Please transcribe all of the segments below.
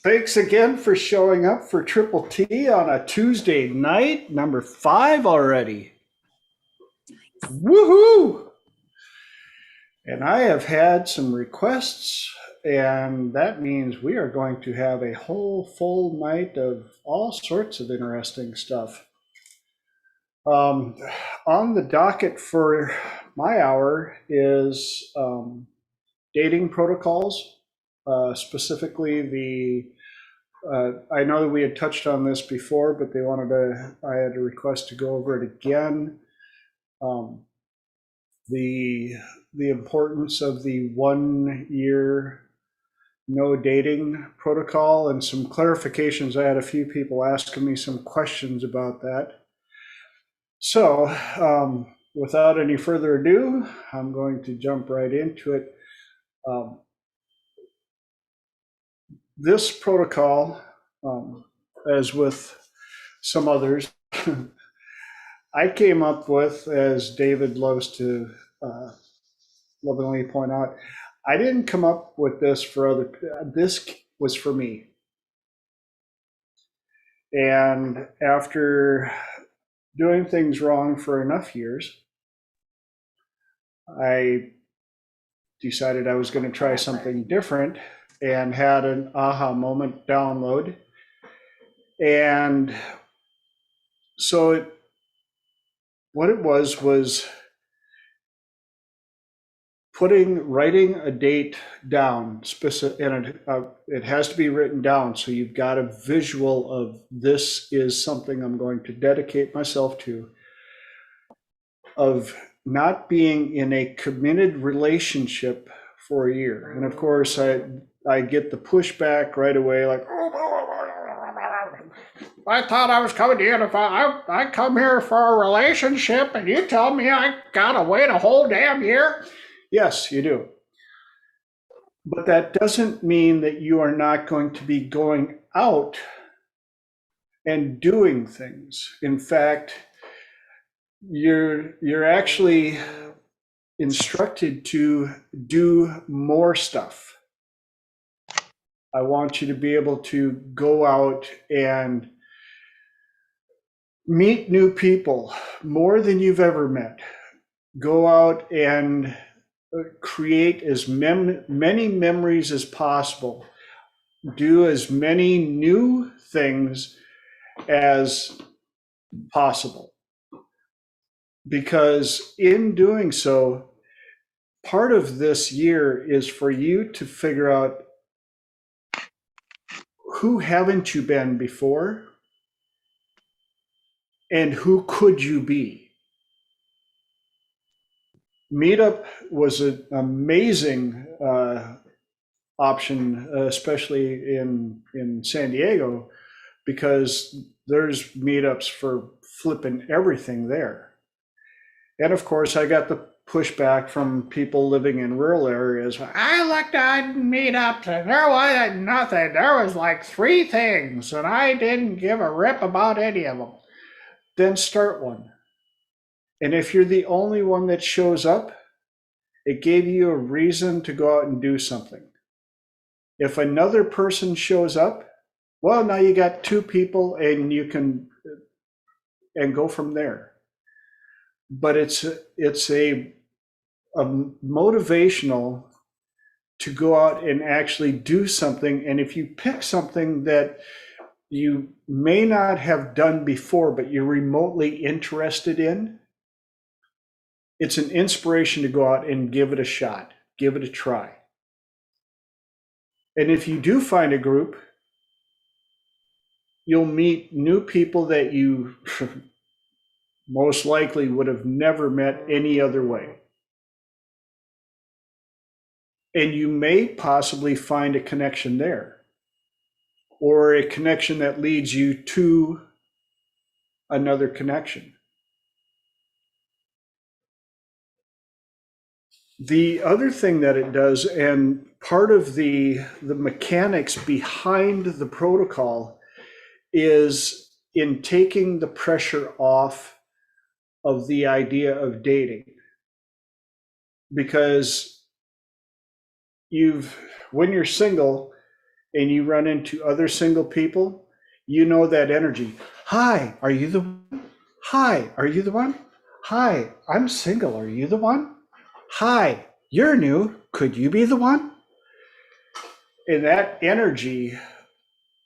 Thanks again for showing up for Triple T on a Tuesday night, number 5 already. Woohoo! And I have had some requests, and that means we are going to have a whole full night of all sorts of interesting stuff. On the docket for my hour is dating protocols, specifically I know that we had touched on this before, but I had a request to go over it again. The importance of the 1 year no dating protocol and some clarifications. I had a few people asking me some questions about that. So without any further ado, I'm going to jump right into it. This protocol, as with some others, I came up with, as David loves to lovingly point out, I didn't come up with this for other, this was for me. And after doing things wrong for enough years, I decided I was going to try something different and had an aha moment download. And so what it was writing a date down, and it has to be written down, so you've got a visual of this is something I'm going to dedicate myself to, of not being in a committed relationship for a year. And of course, I get the pushback right away, like, I thought I was coming to you if I come here for a relationship and you tell me I gotta wait a whole damn year. Yes, you do. But that doesn't mean that you are not going to be going out and doing things. In fact, you're actually instructed to do more stuff. I want you to be able to go out and meet new people, more than you've ever met. Go out and create as many memories as possible. Do as many new things as possible. Because in doing so, part of this year is for you to figure out who haven't you been before and who could you be. Meetup was an amazing option, especially in San Diego, because there's meetups for flipping everything there. And of course, I got the pushback from people living in rural areas. I looked at Meetups and there wasn't nothing. There was like 3 things, and I didn't give a rip about any of them. Then start one. And if you're the only one that shows up, it gave you a reason to go out and do something. If another person shows up, well, now you got 2 people and you can and go from there. But it's a motivational to go out and actually do something. And if you pick something that you may not have done before, but you're remotely interested in, it's an inspiration to go out and give it a shot, give it a try. And if you do find a group, you'll meet new people that you most likely would have never met any other way. And you may possibly find a connection there, or a connection that leads you to another connection. The other thing that it does, and part of the mechanics behind the protocol, is in taking the pressure off of the idea of dating. Because when you're single, and you run into other single people, you know that energy. Hi, are you the one? Hi, are you the one? Hi, I'm single. Are you the one? Hi, you're new. Could you be the one? And that energy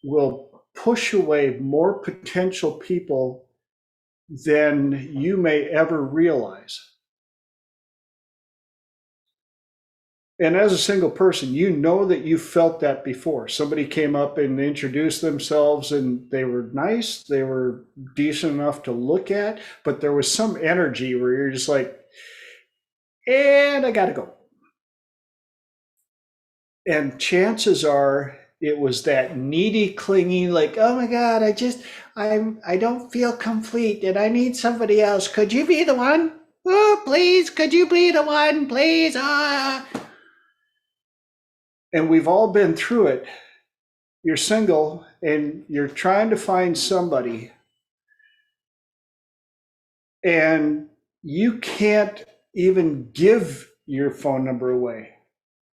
will push away more potential people than you may ever realize. And as a single person, you know that you felt that before. Somebody came up and introduced themselves and they were nice, they were decent enough to look at, but there was some energy where you're just like, and I gotta go. And chances are it was that needy, clingy, like, oh my God, I don't feel complete and I need somebody else. Could you be the one? Oh, please, could you be the one, please? And we've all been through it. You're single and you're trying to find somebody and you can't even give your phone number away,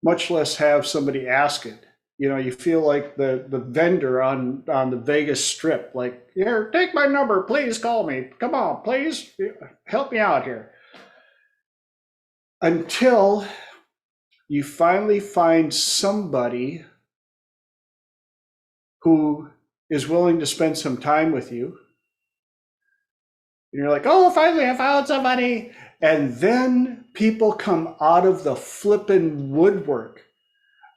much less have somebody ask it. You know, you feel like the vendor on the Vegas Strip, like, here, take my number, please call me. Come on, please help me out here. Until you finally find somebody who is willing to spend some time with you. And you're like, oh, finally I found somebody. And then people come out of the flippin' woodwork.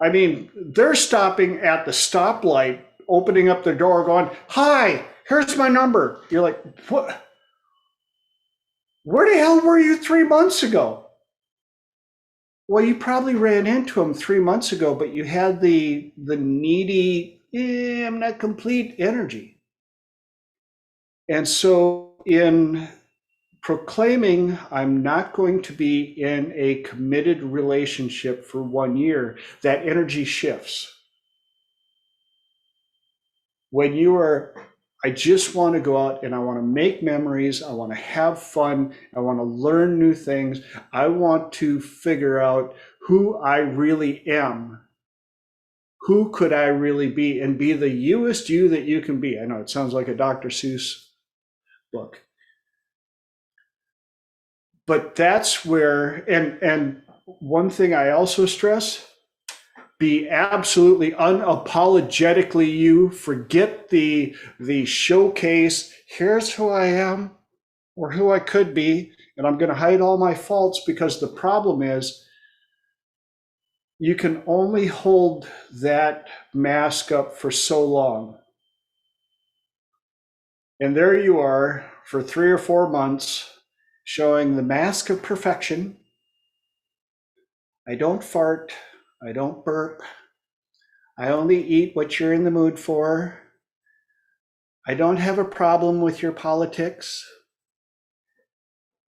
I mean, they're stopping at the stoplight, opening up their door, going, hi, here's my number. You're like, what? Where the hell were you 3 months ago? Well, you probably ran into them 3 months ago, but you had the needy, I'm not complete energy. And so in proclaiming I'm not going to be in a committed relationship for 1 year, that energy shifts. When you are, I just want to go out and I want to make memories, I want to have fun, I want to learn new things, I want to figure out who I really am. Who could I really be and be the youest you that you can be? I know it sounds like a Dr. Seuss book. But that's where, and one thing I also stress, be absolutely unapologetically you. Forget the showcase, here's who I am or who I could be, and I'm going to hide all my faults, because the problem is you can only hold that mask up for so long. And there you are for 3 or 4 months showing the mask of perfection. I don't fart, I don't burp, I only eat what you're in the mood for. I don't have a problem with your politics.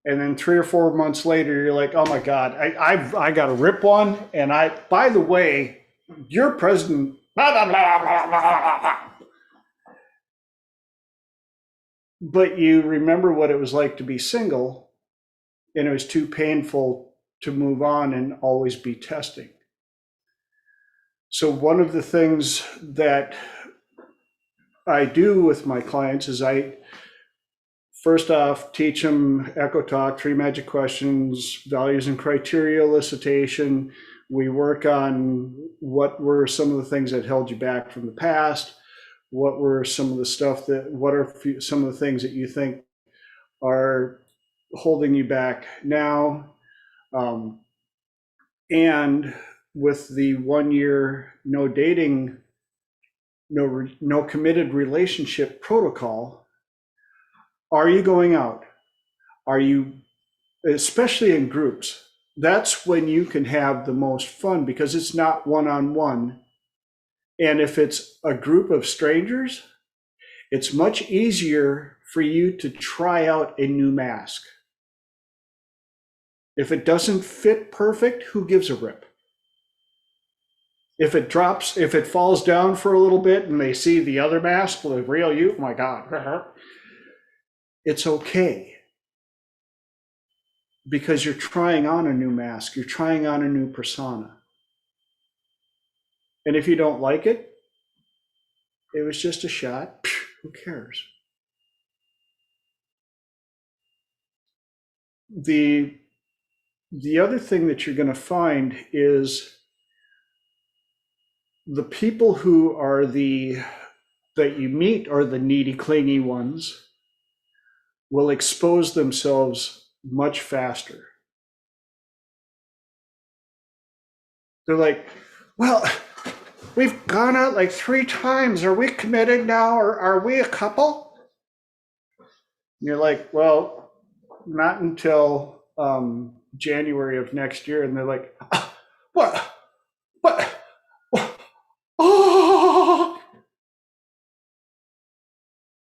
And then 3 or 4 months later, you're like, oh my God, I got to rip one. And by the way, you're president, blah, blah, blah, blah, blah, blah. But you remember what it was like to be single, and it was too painful to move on and always be testing. So one of the things that I do with my clients is I first off teach them Echo Talk, 3 magic questions, values and criteria elicitation. We work on what were some of the things that held you back from the past. What were some of the stuff what are some of the things that you think are holding you back now? And with the 1 year no dating, no committed relationship protocol, are you going out? Are you, especially in groups, that's when you can have the most fun, because it's not one-on-one. And if it's a group of strangers, it's much easier for you to try out a new mask. If it doesn't fit perfect, who gives a rip? If it drops, if it falls down for a little bit and they see the other mask, the real you, oh my God, it's okay. Because you're trying on a new mask, you're trying on a new persona. And if you don't like it, It was just a shot. Who cares? The other thing that you're going to find is the people who are that you meet are the needy, clingy ones will expose themselves much faster. They're like, well, we've gone out like 3 times. Are we committed now, or are we a couple? And you're like, well, not until January of next year. And they're like, what? What? Oh!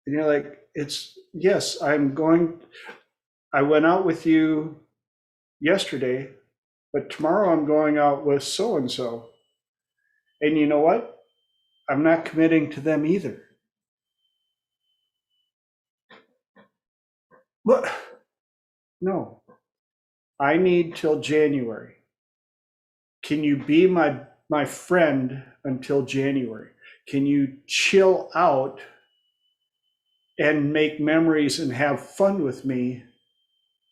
And you're like, yes, I went out with you yesterday, but tomorrow I'm going out with so and so. And you know what? I'm not committing to them either. What? No, I need till January. Can you be my friend until January? Can you chill out and make memories and have fun with me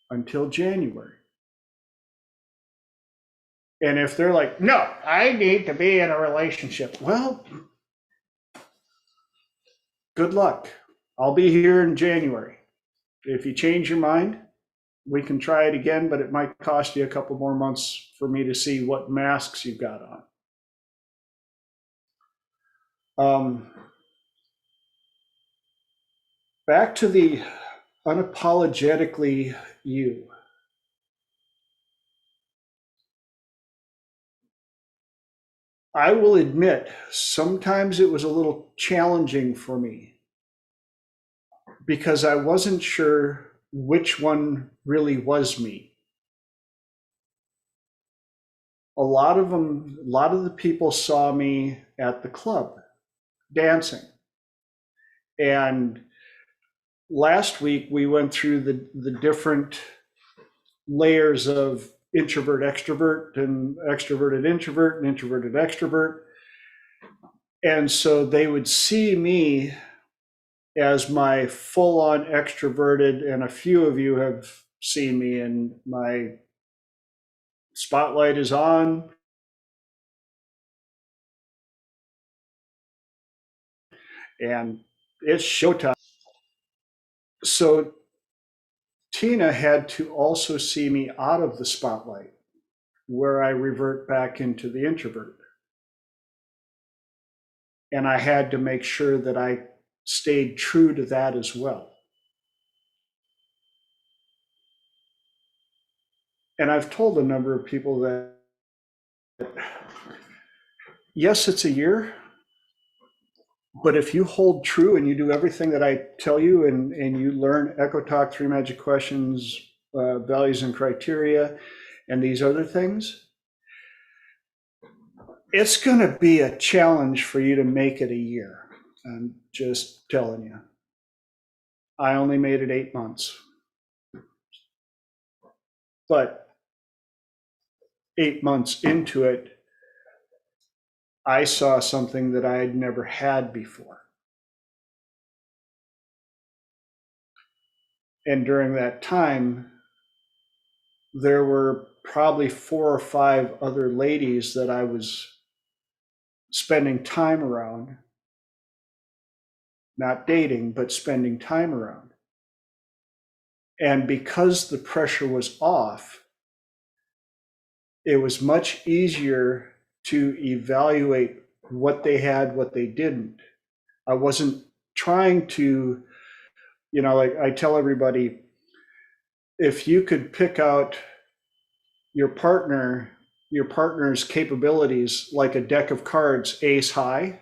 until January? And if they're like, no, I need to be in a relationship, well, good luck. I'll be here in January. If you change your mind, we can try it again, but it might cost you a couple more months for me to see what masks you've got on. Back to the unapologetically you. I will admit, sometimes it was a little challenging for me because I wasn't sure which one really was me. A lot of the people saw me at the club dancing. And last week we went through the different layers of introvert extrovert and extroverted introvert and introverted extrovert. And so they would see me as my full-on extroverted, and a few of you have seen me, and my spotlight is on. And it's showtime. So Tina had to also see me out of the spotlight, where I revert back into the introvert. And I had to make sure that I stayed true to that as well. And I've told a number of people that, yes, it's a year, but if you hold true and you do everything that I tell you, and you learn Echo Talk, 3 Magic Questions, values and criteria, and these other things, it's going to be a challenge for you to make it a year. I'm just telling you. I only made it 8 months. But 8 months into it, I saw something that I had never had before. And during that time, there were probably 4 or 5 other ladies that I was spending time around, not dating, but spending time around. And because the pressure was off, it was much easier to evaluate what they had, what they didn't. I wasn't trying to, like I tell everybody, if you could pick out your partner's capabilities like a deck of cards, ace high,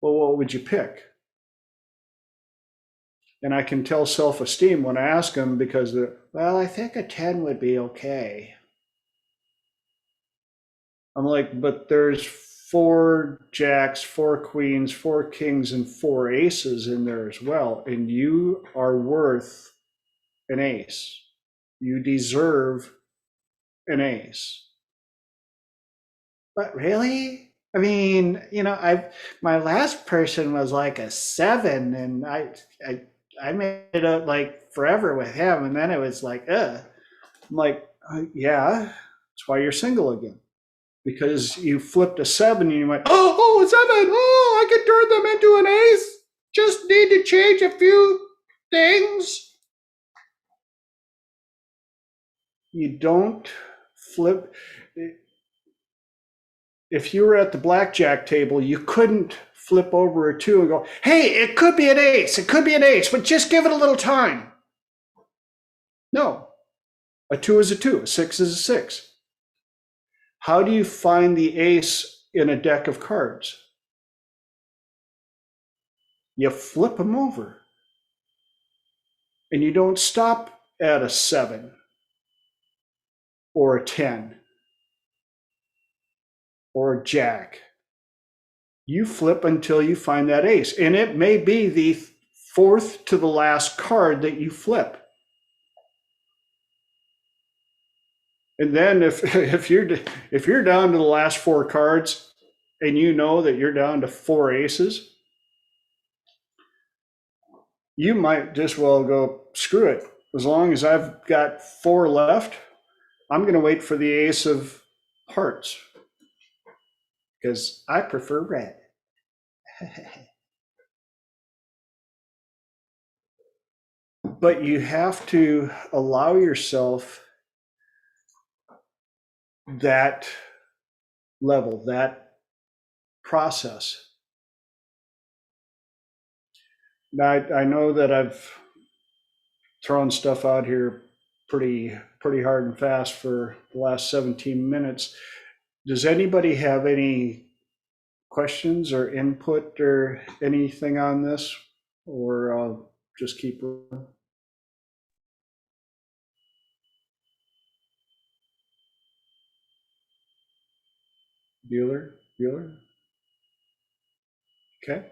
well, what would you pick? And I can tell self-esteem when I ask them, because well, I think a 10 would be okay. I'm like, but there's 4 jacks, 4 queens, 4 kings, and 4 aces in there as well. And you are worth an ace. You deserve an ace. But really? I mean, my last person was like a 7, and I, I made it up like forever with him, and then it was like, I'm like, yeah, that's why you're single again, because you flipped a 7 and you went, oh, a 7, oh, I could turn them into an ace. Just need to change a few things. You don't flip. If you were at the blackjack table, you couldn't flip over a 2 and go, hey, it could be an ace. It could be an ace, but just give it a little time. No, a 2 is a 2, a 6 is a 6. How do you find the ace in a deck of cards? You flip them over. And you don't stop at a 7 or a 10 or a jack. You flip until you find that ace. And it may be the fourth to the last card that you flip. And then if you're down to the last 4 cards and you know that you're down to 4 aces, you might just well go, screw it. As long as I've got 4 left, I'm going to wait for the ace of hearts because I prefer red. But you have to allow yourself that level, that process. Now, I know that I've thrown stuff out here pretty hard and fast for the last 17 minutes. Does anybody have any questions or input or anything on this, or I'll just keep going? Bueller? Okay.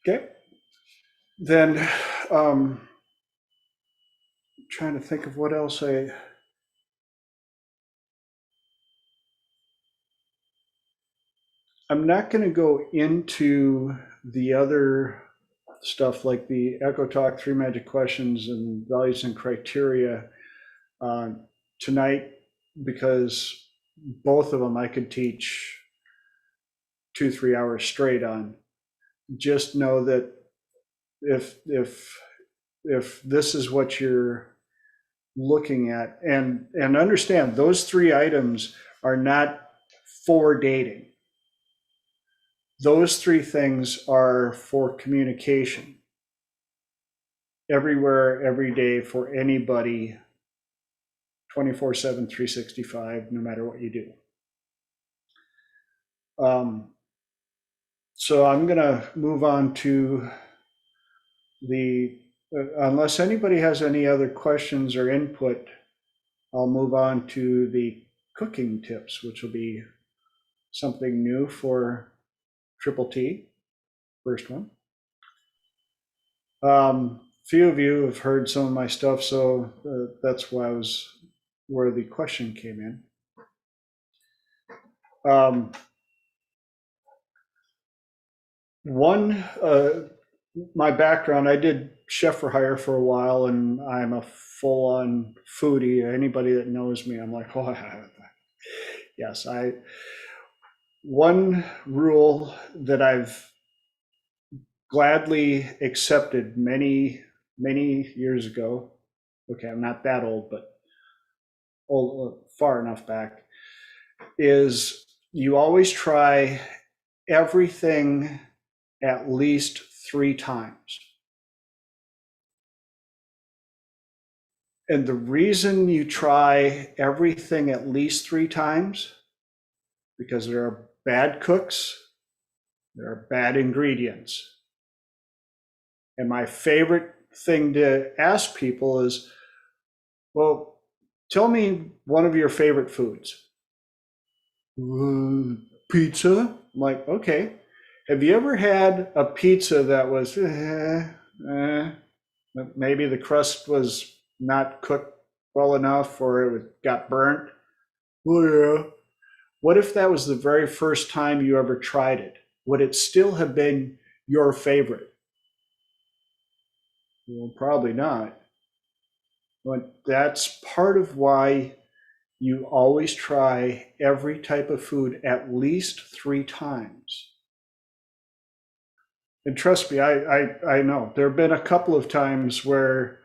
Okay. Then trying to think of what else I'm not going to go into the other stuff like the Echo Talk, 3 Magic Questions, and values and criteria uh, tonight, because both of them I could teach 2-3 hours straight on. Just know that if this is what you're looking at, and understand those 3 items are not for dating. Those 3 things are for communication, everywhere, every day, for anybody, 24/7, 365, no matter what you do. So I'm going to move on to unless anybody has any other questions or input, I'll move on to the cooking tips, which will be something new for Triple T, first one. Few of you have heard some of my stuff, so that's where the question came in. My background, I did chef for hire for a while, and I'm a full-on foodie. Anybody that knows me, I'm like, oh, yes. One rule that I've gladly accepted many years ago. Okay, I'm not that old, but old, far enough back, is you always try everything at least 3 times. And the reason you try everything at least 3 times, because there are bad cooks, there are bad ingredients. And my favorite thing to ask people is, well, tell me one of your favorite foods. Pizza. I'm like, okay. Have you ever had a pizza that was, maybe the crust was not cooked well enough, or it got burnt? Oh, yeah. What if that was the very first time you ever tried it? Would it still have been your favorite? Well, probably not. But that's part of why you always try every type of food at least 3 times. And trust me, I know there have been a couple of times where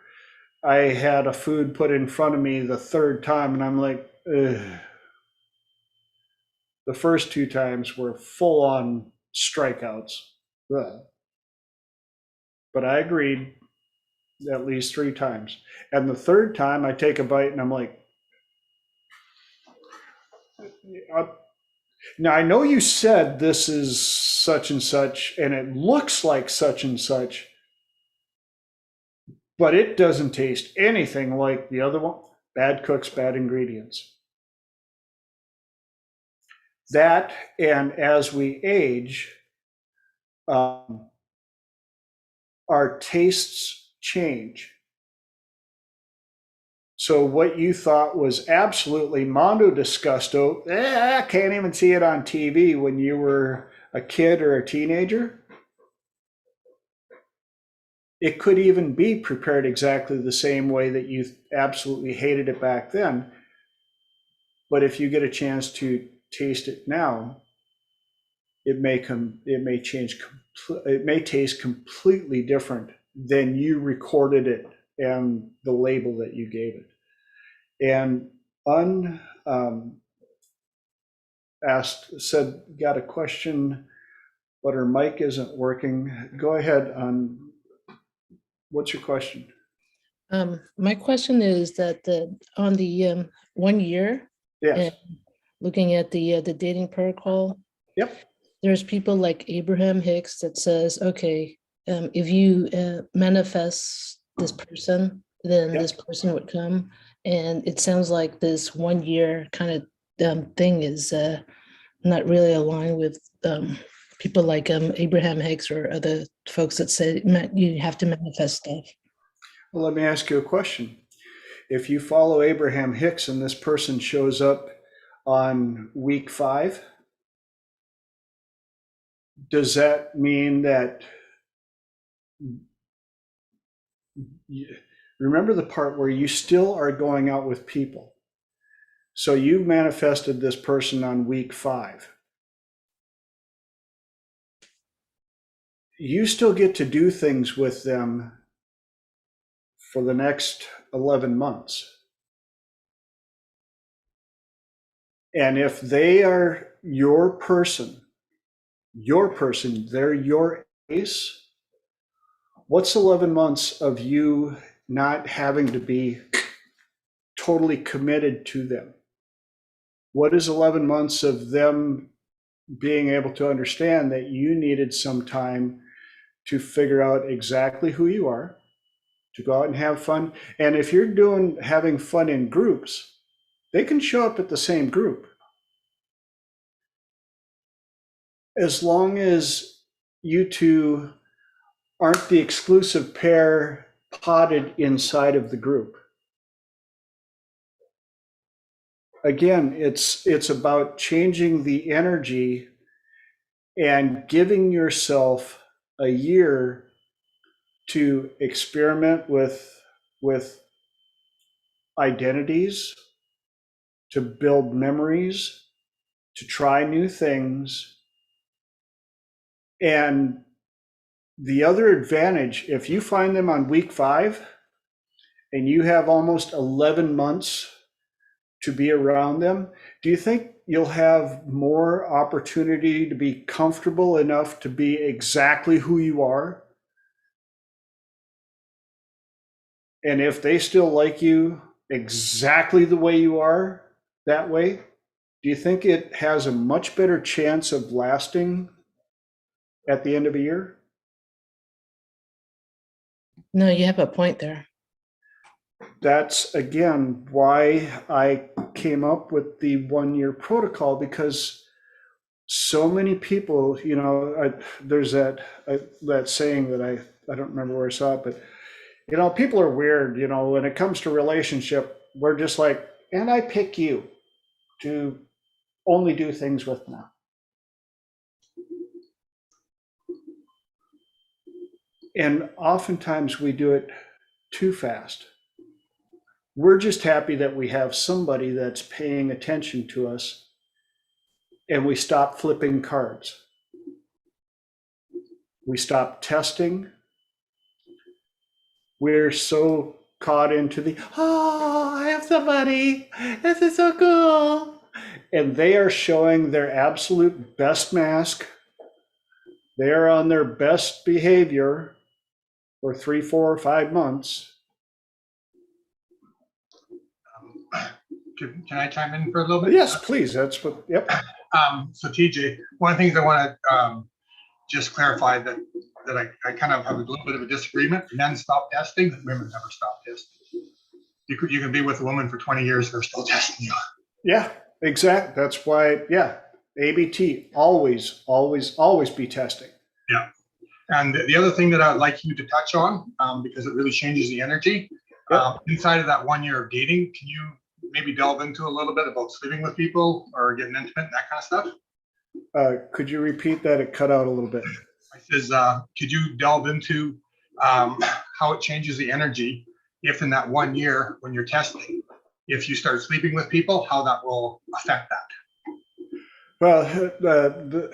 I had a food put in front of me the third time, and I'm like, ugh. The first 2 times were full on strikeouts. Ugh. But I agreed at least 3 times. And the third time I take a bite and I'm like, now I know you said this is such and such and it looks like such and such, but it doesn't taste anything like the other one. Bad cooks, bad ingredients. That, and as we age, um, our tastes change. So what you thought was absolutely mondo disgusto, I can't even see it on TV when you were a kid or a teenager. It could even be prepared exactly the same way that you absolutely hated it back then. But if you get a chance to taste it now, it may taste completely different than you recorded it and the label that you gave it. And got a question, but her mic isn't working. Go ahead. What's your question? My question is that on the 1 year, Yes. looking at the dating protocol, Yep. there's people like Abraham Hicks that says, okay, if you manifest this person, then Yep. this person would come. And it sounds like this 1 year kind of thing is not really aligned with people like Abraham Hicks or other folks that say you have to manifest stuff. Well, let me ask you a question. If you follow Abraham Hicks and this person shows up on week 5, does that mean that remember the part where you still are going out with people? So you've manifested this person on week 5. You still get to do things with them for the next 11 months. And if they are your person, they're your ace, what's 11 months of you not having to be totally committed to them? What is 11 months of them being able to understand that you needed some time to figure out exactly who you are, to go out and have fun? And if you're having fun in groups, they can show up at the same group. As long as you two aren't the exclusive pair potted inside of the group. Again, it's about changing the energy and giving yourself a year to experiment with identities, to build memories, to try new things. And the other advantage, if you find them on week 5 and you have almost 11 months to be around them, do you think you'll have more opportunity to be comfortable enough to be exactly who you are? And if they still like you exactly the way you are, that way, do you think it has a much better chance of lasting at the end of a year? No, you have a point there. That's again why I came up with the 1 year protocol, because so many people, there's that saying that I don't remember where I saw it, but people are weird. When it comes to relationship, we're just like, and I pick you to only do things with now. And oftentimes we do it too fast. We're just happy that we have somebody that's paying attention to us, and we stop flipping cards. We stop testing. We're so caught into the, oh, I have somebody, this is so cool. And they are showing their absolute best mask. They are on their best behavior for 3, 4, or 5 months. Can I chime in for a little bit? Yes, please. That's what, yep. So TJ, one of the things I want to just clarify that I kind of have a little bit of a disagreement. Men stop testing, women never stop testing. You can be with a woman for 20 years, they're still testing you. Yeah, exactly. That's why, yeah, ABT, always, always, always be testing. Yeah. And the other thing that I'd like you to touch on, because it really changes the energy, inside of that 1 year of dating, can you maybe delve into a little bit about sleeping with people or getting intimate and that kind of stuff? Could you repeat that? It cut out a little bit. I says, could you delve into how it changes the energy if in that 1 year when you're testing, if you start sleeping with people, how that will affect that? Well,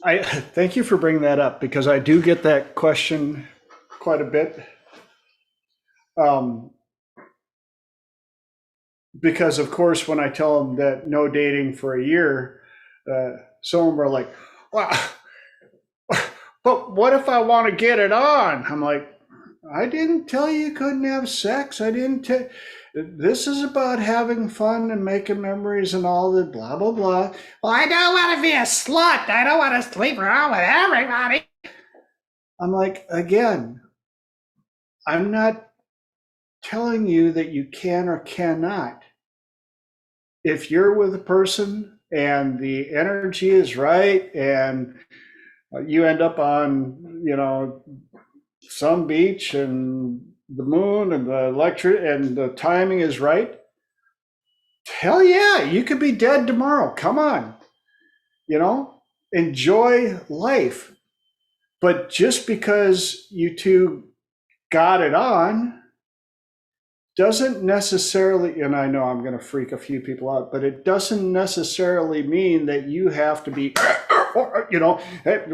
I thank you for bringing that up, because I do get that question quite a bit. Because of course, when I tell them that no dating for a year, some of them are like, "Well, but what if I want to get it on?" I'm like, I didn't tell you couldn't have sex. I didn't tell. This is about having fun and making memories and all the blah, blah, blah. Well, I don't want to be a slut. I don't want to sleep around with everybody. I'm like, again, I'm not telling you that you can or cannot. If you're with a person and the energy is right and you end up on, some beach and the moon and the electric and the timing is right, hell yeah, you could be dead tomorrow. Come on, enjoy life. But just because you two got it on doesn't necessarily, and I know I'm going to freak a few people out, but it doesn't necessarily mean that you have to be, hey,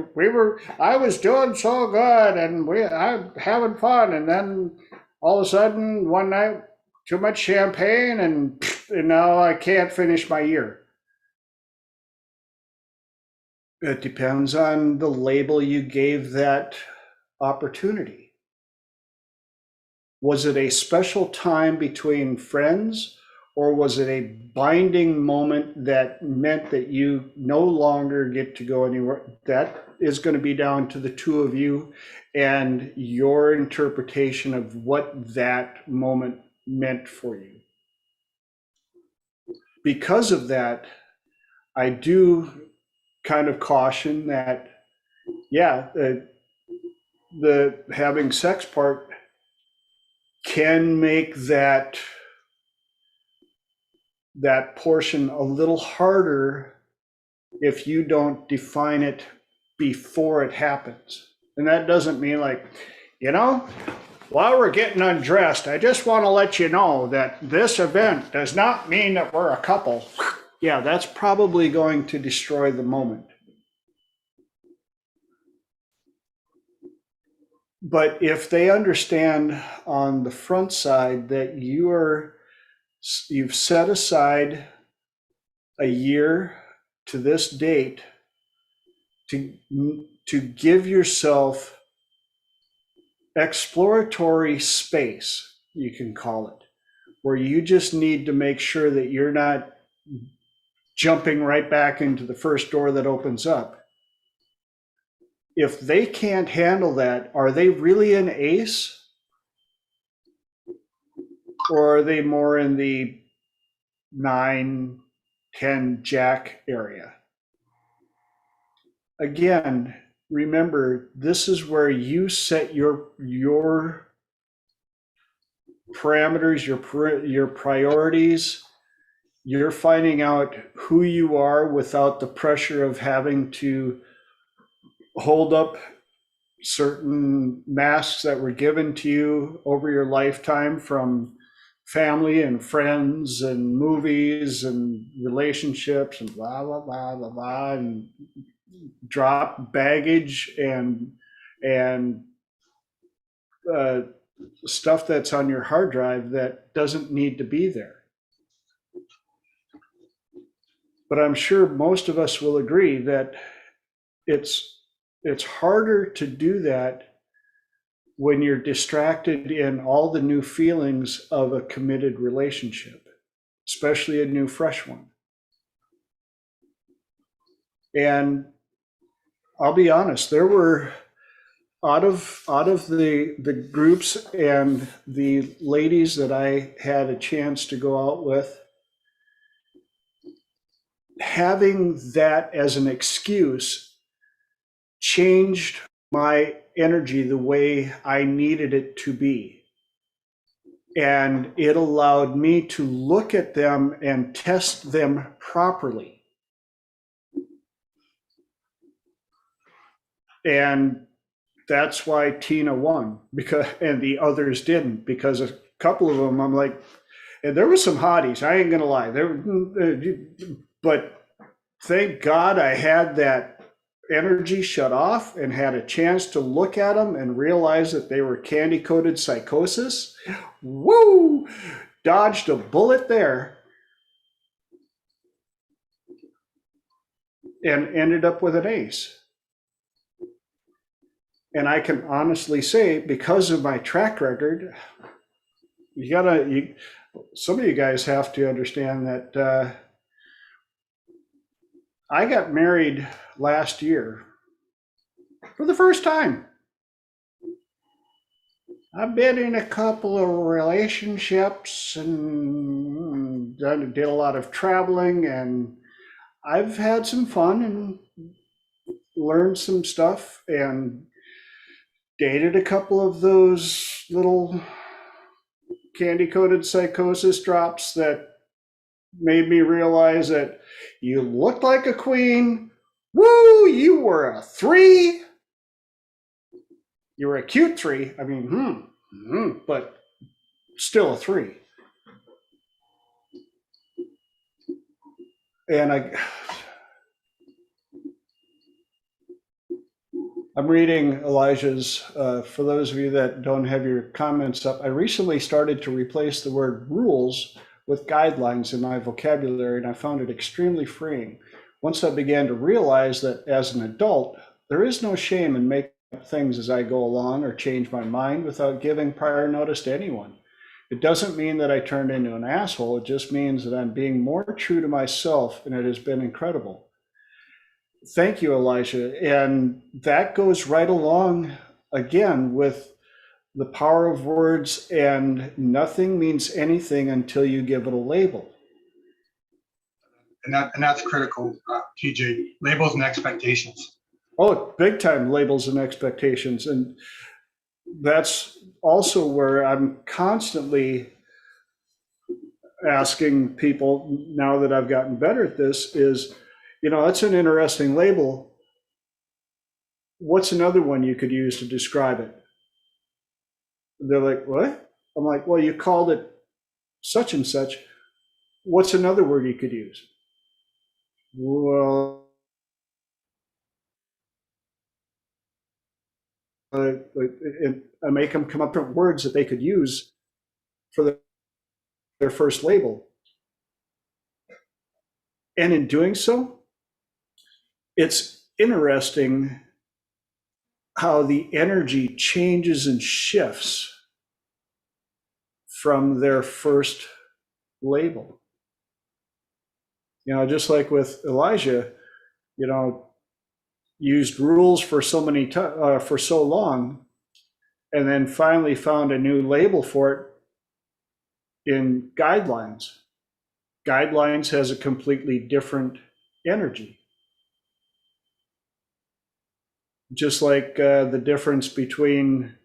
I was doing so good and I'm having fun, and then all of a sudden one night too much champagne and now I can't finish my year. It depends on the label you gave that opportunity. Was it a special time between friends, or was it a binding moment that meant that you no longer get to go anywhere? That is going to be down to the two of you and your interpretation of what that moment meant for you. Because of that, I do kind of caution that, yeah, the having sex part can make that portion a little harder if you don't define it before it happens. And that doesn't mean like, while we're getting undressed, I just want to let you know that this event does not mean that we're a couple. Yeah, that's probably going to destroy the moment. But if they understand on the front side that you've set aside a year to this date to give yourself exploratory space, you can call it, where you just need to make sure that you're not jumping right back into the first door that opens up. If they can't handle that, are they really an ace? Or are they more in the 9, 10 jack area? Again, remember, this is where you set your parameters, your priorities, You're finding out who you are without the pressure of having to hold up certain masks that were given to you over your lifetime from family and friends and movies and relationships and blah blah blah blah blah, and drop baggage and uh, stuff that's on your hard drive that doesn't need to be there. But I'm sure most of us will agree that it's it's harder to do that when you're distracted in all the new feelings of a committed relationship, especially a new fresh one. And I'll be honest, there were out of the groups and the ladies that I had a chance to go out with, having that as an excuse changed my energy the way I needed it to be. And it allowed me to look at them and test them properly. And that's why Tina won, because and the others didn't, because a couple of them I'm like, and there were some hotties, I ain't gonna lie. But thank God I had that energy shut off and had a chance to look at them and realize that they were candy coated psychosis. Woo! Dodged a bullet there and ended up with an ace. And I can honestly say, because of my track record, some of you guys have to understand that I got married last year for the first time. I've been in a couple of relationships and did a lot of traveling, and I've had some fun and learned some stuff and dated a couple of those little candy coated psychosis drops that made me realize that you looked like a queen. Woo, you were a 3. You were a cute 3. I mean, but still a 3. And I'm reading Elijah's, for those of you that don't have your comments up, I recently started to replace the word rules with guidelines in my vocabulary, and I found it extremely freeing. Once I began to realize that as an adult, there is no shame in making up things as I go along or change my mind without giving prior notice to anyone. It doesn't mean that I turned into an asshole, it just means that I'm being more true to myself, and it has been incredible. Thank you, Elijah. And that goes right along again with the power of words, and nothing means anything until you give it a label. And that's critical, TJ. Labels and expectations. Oh, big time labels and expectations. And that's also where I'm constantly asking people, now that I've gotten better at this, is, that's an interesting label. What's another one you could use to describe it? They're like, what? I'm like, well, you called it such and such. What's another word you could use? Well, I make them come up with words that they could use for their first label. And in doing so, it's interesting how the energy changes and shifts from their first label. Just like with Elijah, used rules for for so long, and then finally found a new label for it in guidelines. Guidelines has a completely different energy. Just like the difference between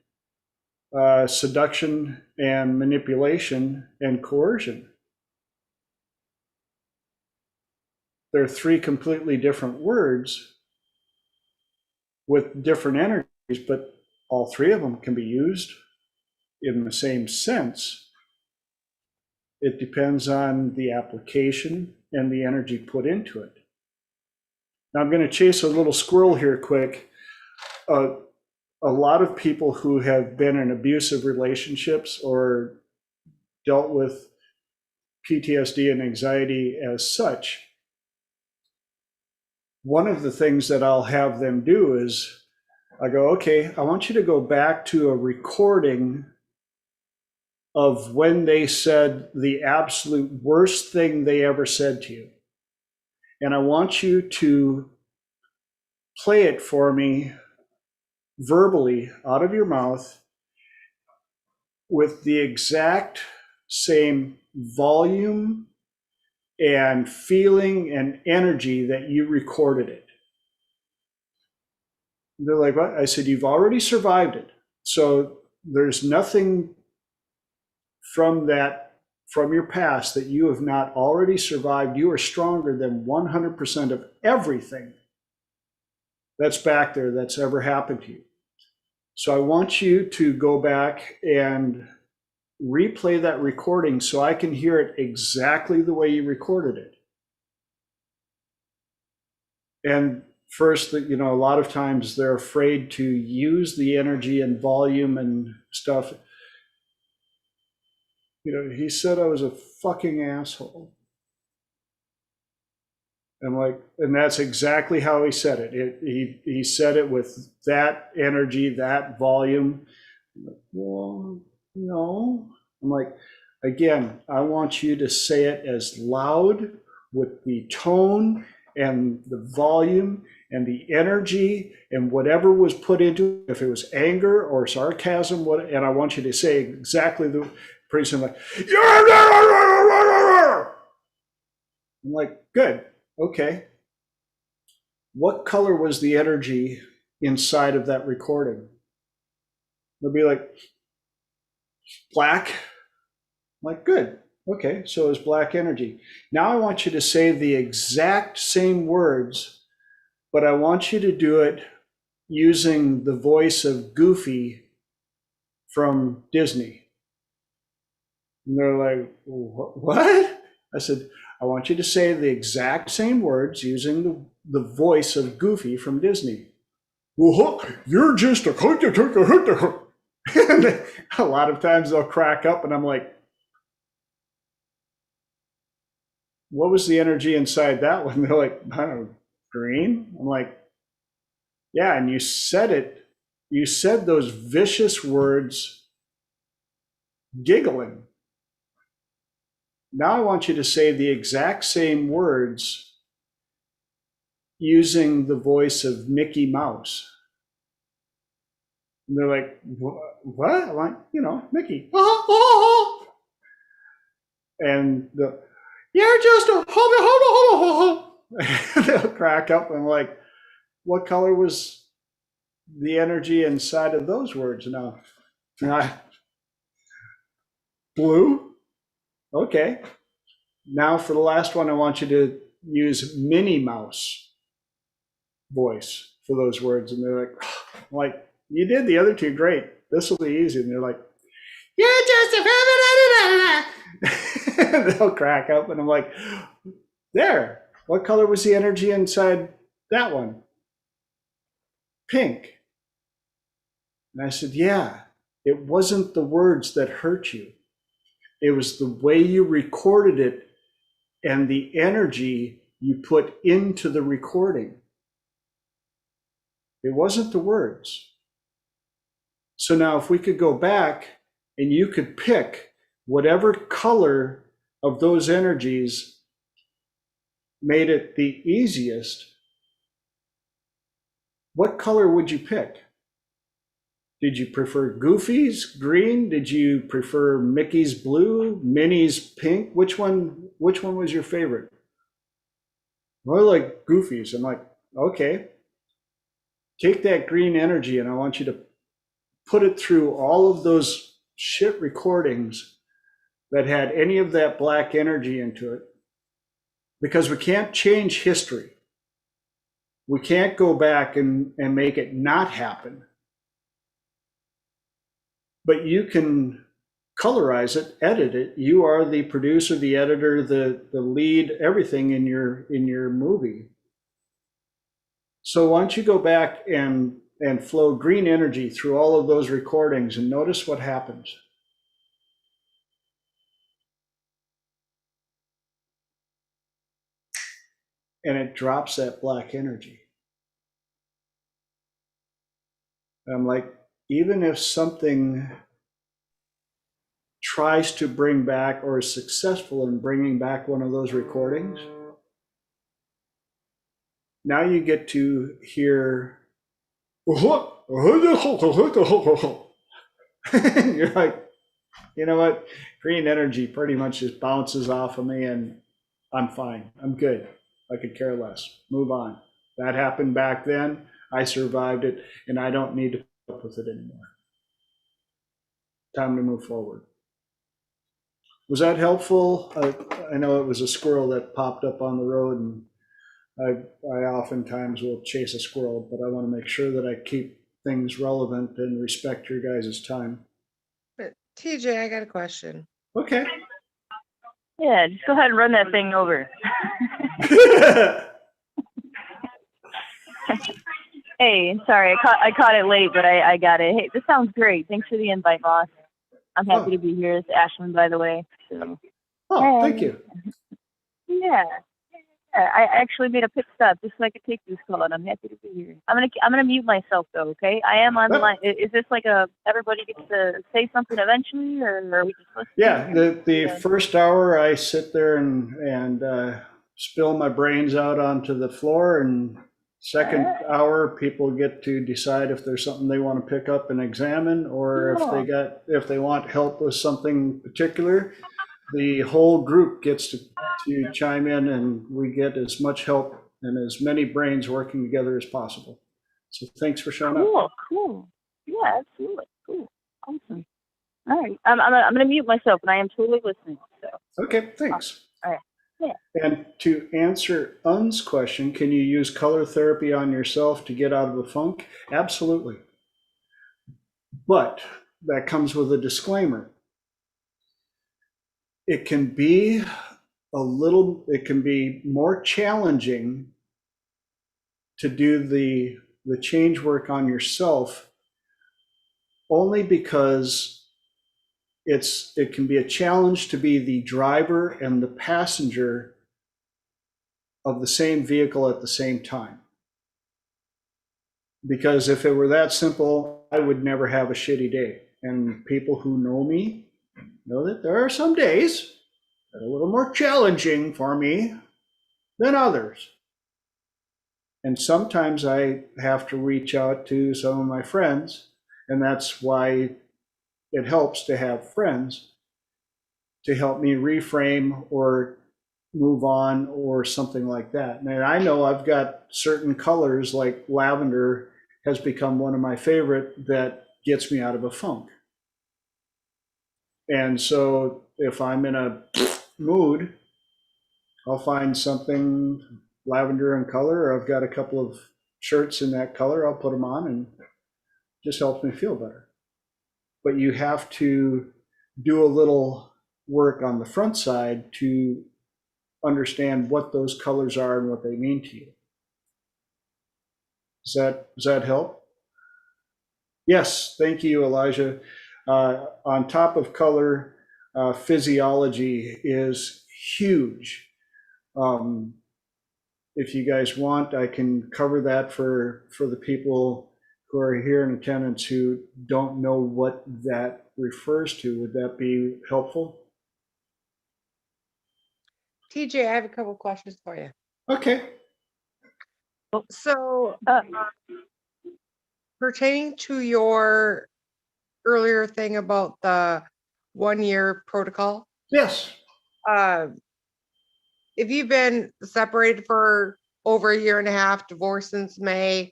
seduction and manipulation and coercion. they're three completely different words with different energies, but all three of them can be used in the same sense. It depends on the application and the energy put into it. Now I'm going to chase a little squirrel here quick. A lot of people who have been in abusive relationships or dealt with PTSD and anxiety as such, one of the things that I'll have them do is I go, okay, I want you to go back to a recording of when they said the absolute worst thing they ever said to you. And I want you to play it for me verbally out of your mouth with the exact same volume and feeling and energy that you recorded it. They're like, what? I said, you've already survived it. So there's nothing from your past that you have not already survived. You are stronger than 100% of everything that's back there that's ever happened to you. So I want you to go back and replay that recording so I can hear it exactly the way you recorded it. And first, a lot of times they're afraid to use the energy and volume and stuff. He said I was a fucking asshole. I'm like, and that's exactly how he said it. He said it with that energy, that volume. I'm like, well, no. I'm like, again, I want you to say it as loud with the tone and the volume and the energy and whatever was put into it, if it was anger or sarcasm, and I want you to say exactly pretty soon, like, I'm like, good. Okay. What color was the energy inside of that recording? They'll be like, black. I'm like, good. Okay, so it's black energy. Now I want you to say the exact same words, but I want you to do it using the voice of Goofy from Disney. And they're like, what? I said, I want you to say the exact same words using the voice of Goofy from Disney. Well, you're just a... And a lot of times they'll crack up and I'm like, what was the energy inside that one? They're like, I don't know, green? I'm like, yeah, and you said it. You said those vicious words giggling. Now I want you to say the exact same words using the voice of Mickey Mouse. And they're like, what? I'm like, Mickey. And you're just a... They'll crack up and I'm like, what color was the energy inside of those words now? Blue? Okay. Now for the last one, I want you to use Minnie Mouse voice for those words. And they're like, you did the other two great. This will be easy. And they're like, you're just a... They'll crack up and I'm like, there. What color was the energy inside that one? Pink. And I said, yeah, it wasn't the words that hurt you. It was the way you recorded it and the energy you put into the recording. It wasn't the words. So now if we could go back and you could pick whatever color of those energies made it the easiest, what color would you pick? Did you prefer Goofy's green? Did you prefer Mickey's blue? Minnie's pink? Which one was your favorite? Well, I like Goofy's. I'm like, okay. Take that green energy and I want you to put it through all of those shit recordings that had any of that black energy into it. because we can't change history. We can't go back and make it not happen. But you can colorize it, edit it. You are the producer, the editor, the lead, everything in your movie. So why don't you go back and flow green energy through all of those recordings and notice what happens. And it drops that black energy. And I'm like, even if something tries to bring back or is successful in bringing back one of those recordings, now you get to hear, you're like, you know what? Green energy pretty much just bounces off of me and I'm fine. I'm good. I could care less. Move on. That happened back then. I survived it and I don't need to put up with it anymore. Time to move forward. Was that helpful? I know it was a squirrel that popped up on the road, and I oftentimes will chase a squirrel, but I want to make sure that I keep things relevant and respect your guys' time. But TJ, I got a question. Okay. Yeah, just go ahead and run that thing over. Hey, sorry, I caught it late, but I got it. Hey, this sounds great. Thanks for the invite, Moss. I'm happy to be here. It's Ashlyn, by the way. So. Oh, thank you. Yeah, I actually made a pit stop just so I could take this call, and I'm happy to be here. I'm gonna mute myself though. Okay, I am on the line. Is this like everybody gets to say something eventually, or are we just listening? Yeah, the first hour I sit there and spill my brains out onto the floor, and second hour people get to decide if there's something they want to pick up and examine, or if they want help with something particular. The whole group gets to chime in, and we get as much help and as many brains working together as possible. So thanks for showing up. Cool. Yeah, absolutely. Cool. Awesome. All right. I'm going to mute myself, and I am totally listening. So. Okay, thanks. All right. Yeah. And to answer Un's question, can you use color therapy on yourself to get out of a funk? Absolutely. But that comes with a disclaimer. It can be more challenging to do the change work on yourself, only because it can be a challenge to be the driver and the passenger of the same vehicle at the same time. Because if it were that simple, I would never have a shitty day. And people who know me know that there are some days that are a little more challenging for me than others. And sometimes I have to reach out to some of my friends, and that's why it helps to have friends to help me reframe or move on or something like that. And I know I've got certain colors, like lavender has become one of my favorite, that gets me out of a funk. And so if I'm in a mood, I'll find something lavender in color, or I've got a couple of shirts in that color, I'll put them on, and it just helps me feel better. But you have to do a little work on the front side to understand what those colors are and what they mean to you. Does that help? Yes, thank you, Elijah. On top of color, physiology is huge. If you guys want, I can cover that for the people who are here in attendance who don't know what that refers to. Would that be helpful? TJ, I have a couple questions for you. Okay. So, pertaining to your earlier thing about the 1 year protocol. Yes. If you've been separated for over a year and a half, divorced since May,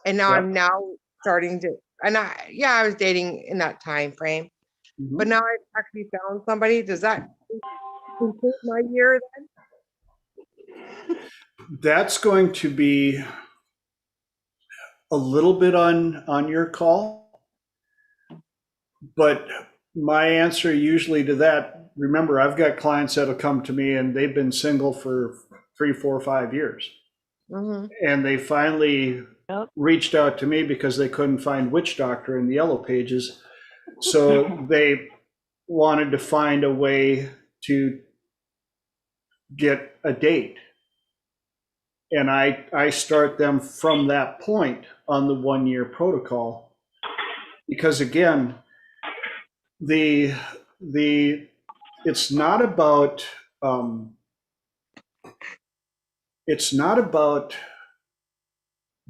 and now I'm starting to, I was dating in that time frame, but now I've actually found somebody. Does that include my year then? That's going to be a little bit on your call, but my answer usually to that, remember, I've got clients that'll come to me and they've been single for 3, 4, 5 years. Mm-hmm. And they finally Yep. reached out to me because they couldn't find Witch Doctor in the Yellow Pages. So they wanted to find a way to get a date. And I start them from that point on the 1-year protocol. Because again, it's not about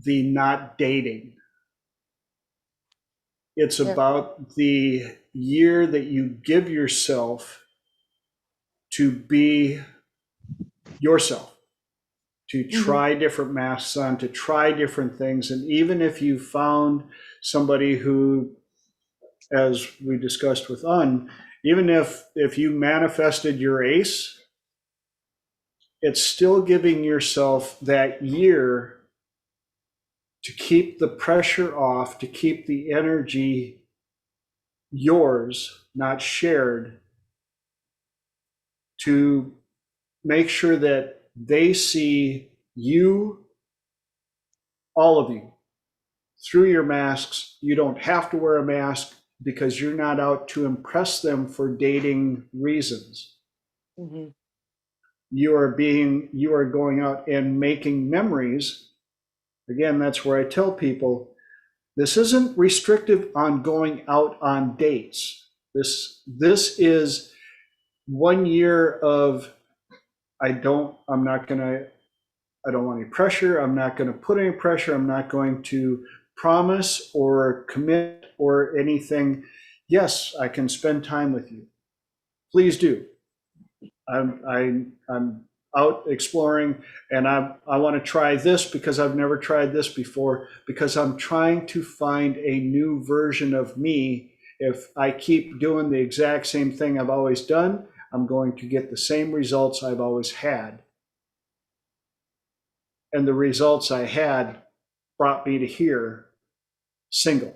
the not dating. It's Yeah. about the year that you give yourself to be yourself, to try different masks on, to try different things. And even if you found somebody who, as we discussed with even if you manifested your ace, it's still giving yourself that year to keep the pressure off, to keep the energy yours, not shared, to make sure that they see you, all of you, through your masks. You don't have to wear a mask because you're not out to impress them for dating reasons. Mm-hmm. You are going out and making memories. Again, that's where I tell people, this isn't restrictive on going out on dates. This is 1 year of, I don't want any pressure. I'm not going to put any pressure. I'm not going to promise or commit or anything. Yes, I can spend time with you. Please do. I'm out exploring, and I want to try this because I've never tried this before, because I'm trying to find a new version of me. If I keep doing the exact same thing I've always done, I'm going to get the same results I've always had. And the results I had brought me to here, single.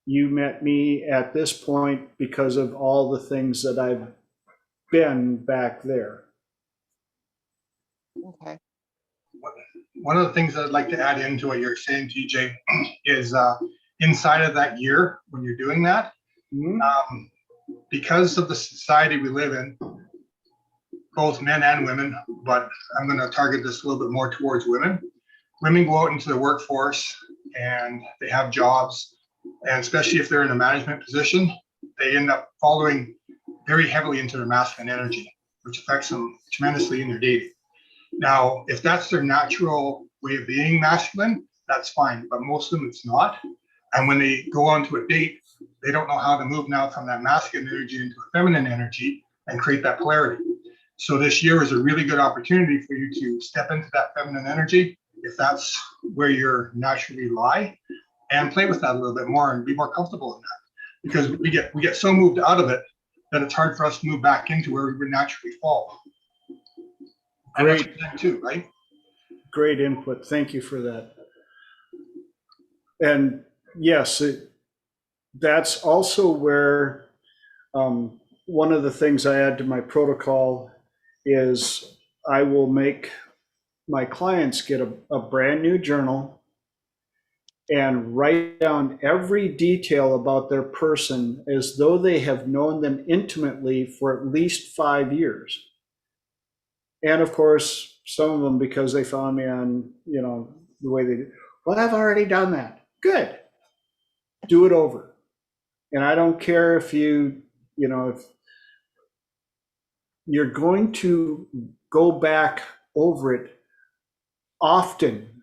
You met me at this point because of all the things that I've been back there. Okay. One of the things that I'd like to add into what you're saying, TJ, is inside of that year when you're doing that, because of the society we live in, both men and women, but I'm going to target this a little bit more towards women. Women go out into the workforce and they have jobs, and especially if they're in a management position, they end up following very heavily into their masculine energy, which affects them tremendously in their dating. Now, if that's their natural way of being masculine, that's fine, but most of them it's not. And when they go on to a date, they don't know how to move now from that masculine energy into a feminine energy and create that polarity. So this year is a really good opportunity for you to step into that feminine energy, if that's where you naturally lie, and play with that a little bit more and be more comfortable in that. Because we get so moved out of it that it's hard for us to move back into where we would naturally fall. And that's that too, right? Great input. Thank you for that. And yes, that's also where one of the things I add to my protocol is I will make my clients get a brand new journal and write down every detail about their person as though they have known them intimately for at least 5 years. And of course, some of them, because they found me on, the way they do, well, I've already done that. Good. Do it over. And I don't care if if you're going to go back over it often,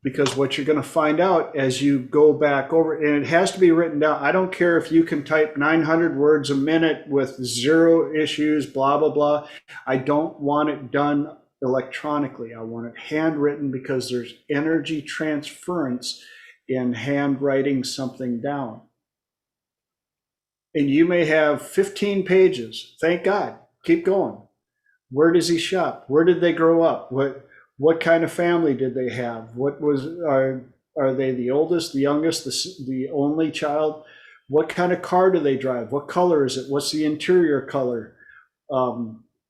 because what you're going to find out as you go back over it, and it has to be written down. I don't care if you can type 900 words a minute with 0 issues, blah, blah, blah. I don't want it done electronically. I want it handwritten, because there's energy transference in handwriting something down. And you may have 15 pages. Thank God. Keep going. Where does he shop? Where did they grow up? What kind of family did they have? Are they the oldest, the youngest, the only child? What kind of car do they drive? What color is it? What's the interior color?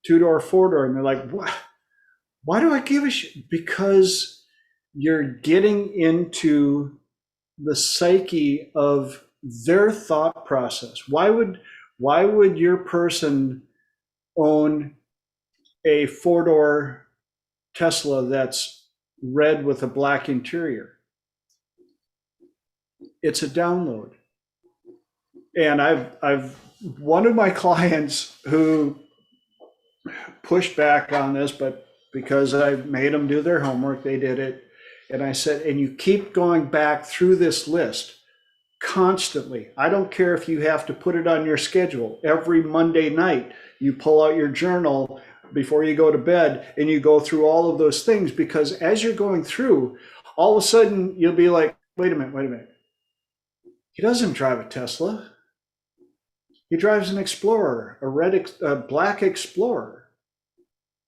Two-door, four-door. And they're like, why do I give a shit? Because you're getting into the psyche of their thought process. Why would your person own a four-door Tesla that's red with a black interior? It's a download. And I've one of my clients who pushed back on this, but because I made them do their homework, they did it. And I said, and you keep going back through this list constantly. I don't care if you have to put it on your schedule. Every Monday night, you pull out your journal before you go to bed and you go through all of those things, because as you're going through, all of a sudden you'll be like, wait a minute. He doesn't drive a Tesla. He drives an Explorer, a black Explorer.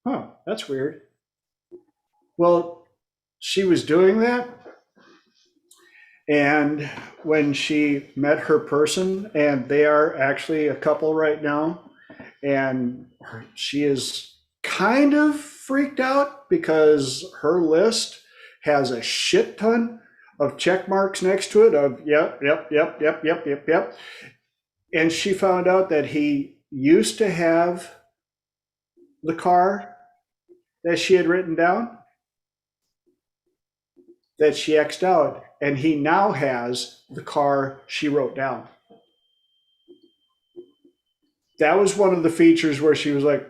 Huh, that's weird. Well, she was doing that. And when she met her person, and they are actually a couple right now, and she is kind of freaked out because her list has a shit ton of check marks next to it of yep. And she found out that he used to have the car that she had written down that she X'd out, and he now has the car she wrote down. That was one of the features where she was like,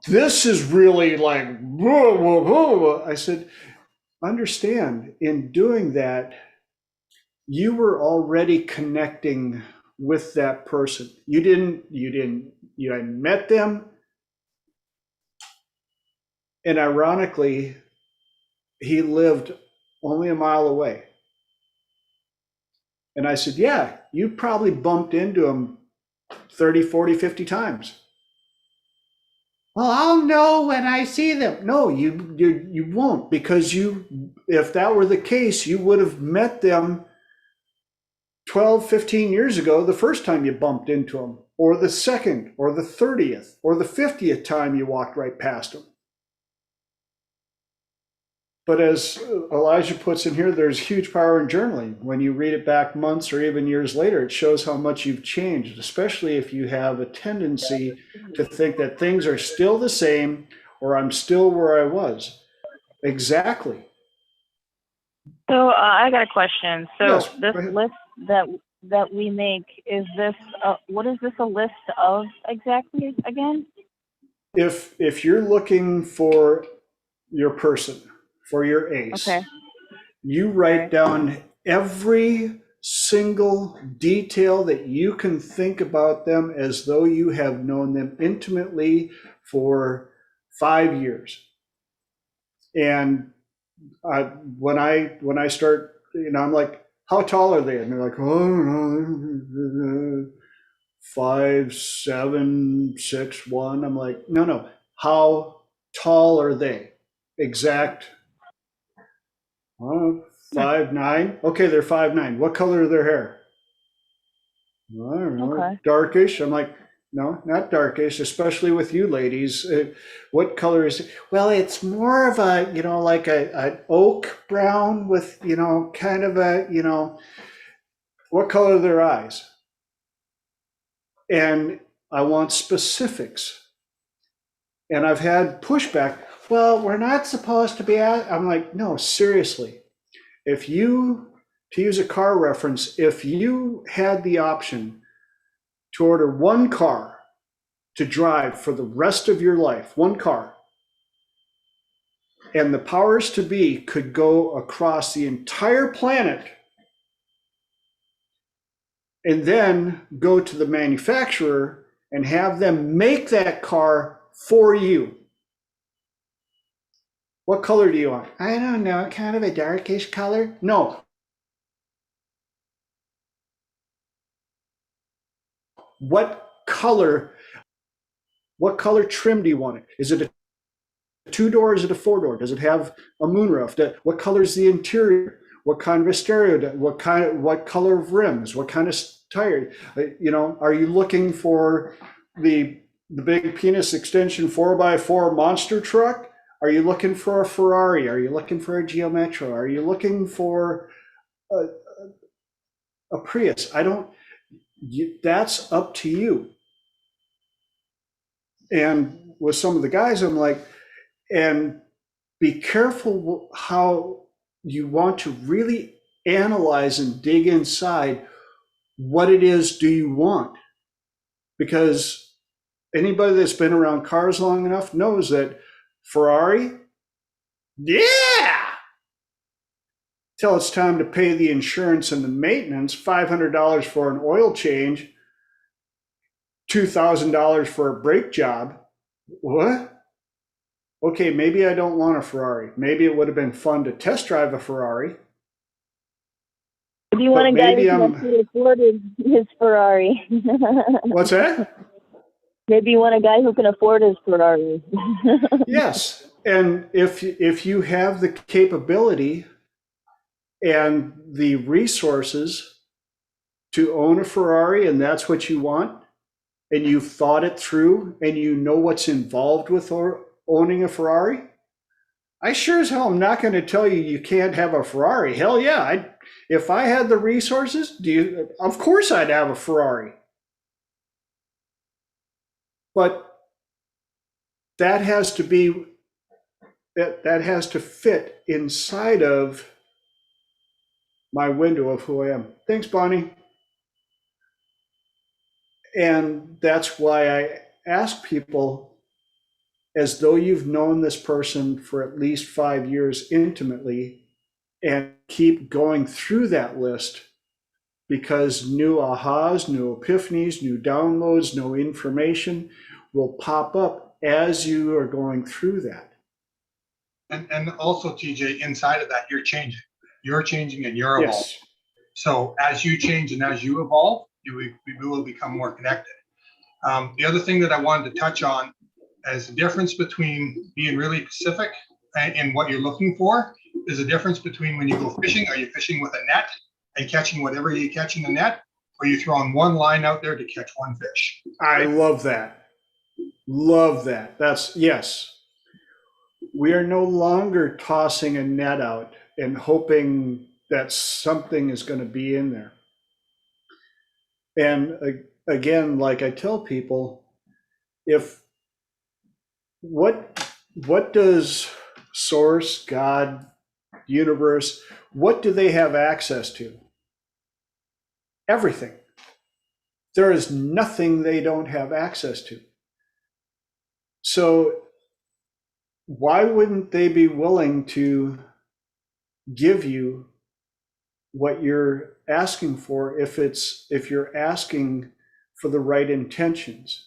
this is really like, whoa, whoa, whoa. I said, understand, in doing that, you were already connecting with that person. You hadn't met them. And ironically, he lived only a mile away. And I said, yeah, you probably bumped into him 30, 40, 50 times. Well, I'll know when I see them. No, you won't, because if that were the case, you would have met them 12, 15 years ago, the first time you bumped into them, or the second, or the 30th, or the 50th time you walked right past them. But as Elijah puts in here, there's huge power in journaling. When you read it back months or even years later, it shows how much you've changed, especially if you have a tendency to think that things are still the same or I'm still where I was. Exactly. So I got a question. So Yes, this go ahead. list that we make, is this what is this a list of exactly again? If you're looking for your person, for your ace, Okay. you write Okay. down every single detail that you can think about them as though you have known them intimately for 5 years. And when I start, I'm like, how tall are they? And they're like, oh, no, 5'7", 6'1". I'm like, no. How tall are they? Exact. 5'9". Okay, they're 5'9". What color are their hair? I don't know. Okay. Darkish. I'm like, no, not darkish, especially with you ladies. What color is it? Well, it's more of a, like an oak brown with, kind of a, what color are their eyes? And I want specifics. And I've had pushback. Well, we're not supposed to be I'm like, no, seriously. To use a car reference, if you had the option to order one car to drive for the rest of your life, one car, and the powers to be could go across the entire planet and then go to the manufacturer and have them make that car for you, what color do you want? I don't know, kind of a darkish color? No. What color What color trim do you want it? Is it a 2-door? Is it a 4-door? Does it have a moonroof? What color is the interior? What kind of a stereo? What color of rims? What kind of tire? Are you looking for the big penis extension 4x4 monster truck? Are you looking for a Ferrari? Are you looking for a Geo Metro? Are you looking for a Prius? That's up to you. And with some of the guys, I'm like, and be careful how you want to really analyze and dig inside what it is do you want. Because anybody that's been around cars long enough knows that Ferrari, yeah, till it's time to pay the insurance and the maintenance, $500 for an oil change, $2,000 for a brake job. What? Okay, maybe I don't want a Ferrari. Maybe it would have been fun to test drive a Ferrari. Maybe you want a guy who can actually afford his Ferrari. What's that? Maybe you want a guy who can afford his Ferrari. Yes, and if you have the capability and the resources to own a Ferrari, and that's what you want, and you've thought it through, and you know what's involved with owning a Ferrari, I sure as hell am not going to tell you you can't have a Ferrari. Hell yeah, if I had the resources, of course I'd have a Ferrari. But that has to fit inside of my window of who I am. Thanks, Bonnie. And that's why I ask people, as though you've known this person for at least 5 years intimately, and keep going through that list, because new ahas, new epiphanies, new downloads, new information will pop up as you are going through that. And also, TJ, inside of that, you're changing. You're changing and you're evolving. Yes. So as you change and as you evolve, we will become more connected. The other thing that I wanted to touch on is the difference between being really specific in what you're looking for. There's a difference between when you go fishing, are you fishing with a net and catching whatever you catch in the net, or you throwing one line out there to catch one fish? I love that. Love that. Yes. We are no longer tossing a net out and hoping that something is going to be in there. And again, like I tell people, what does Source, God, universe, what do they have access to? Everything. There is nothing they don't have access to. So why wouldn't they be willing to give you what you're asking for if you're asking for the right intentions?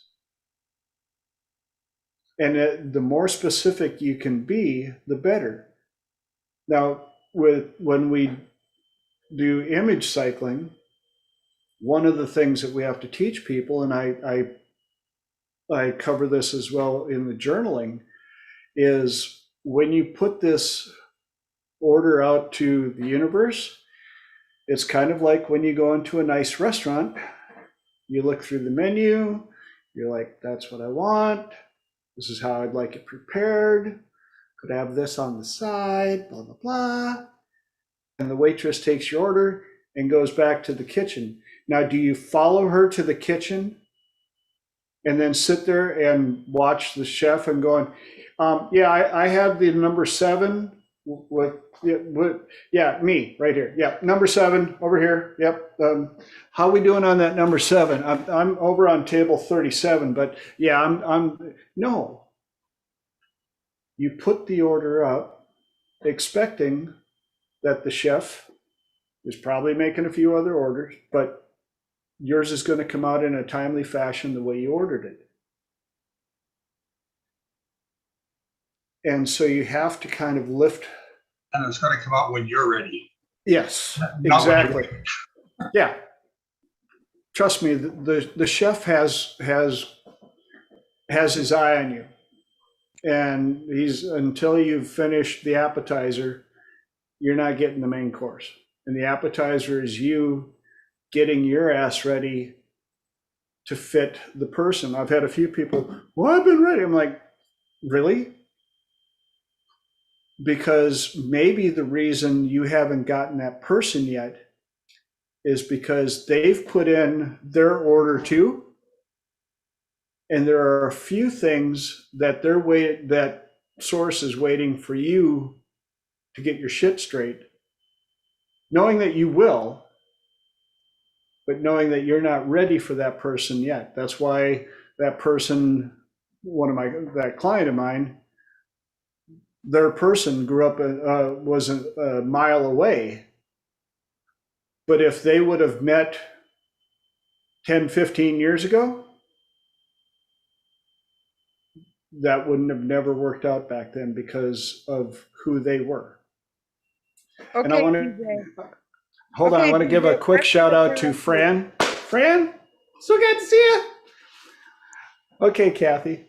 And the more specific you can be, the better. Now, when we do image cycling, one of the things that we have to teach people, and I cover this as well in the journaling, is when you put this order out to the universe, it's kind of like when you go into a nice restaurant, you look through the menu, you're like, that's what I want. This is how I'd like it prepared. Could I have this on the side, blah, blah, blah. And the waitress takes your order and goes back to the kitchen. Now, do you follow her to the kitchen and then sit there and watch the chef and going, yeah, I have the number 7 with me right here. Yeah, number 7 over here. Yep. How are we doing on that number 7? I'm over on table 37, but yeah, I'm no. You put the order up expecting that the chef is probably making a few other orders, but yours is going to come out in a timely fashion the way you ordered it. And so you have to kind of lift. And it's going to come out when you're ready. Yes, Not exactly. Yeah. Trust me, the chef has has his eye on you. And until you've finished the appetizer, you're not getting the main course. And the appetizer is you getting your ass ready to fit the person. I've had a few people, well, I've been ready. I'm like, really? Because maybe the reason you haven't gotten that person yet is because they've put in their order too. And there are a few things that that source is waiting for you to get your shit straight, knowing that you will, but knowing that you're not ready for that person yet. That's why that person, that client of mine, their person grew up, was a mile away. But if they would have met 10, 15 years ago, that wouldn't have never worked out back then because of who they were. Okay, And I want TJ. to, hold on, I Okay, want to give a TJ, quick that's shout out to interesting. Fran. Fran, so good to see you. Okay, Kathy.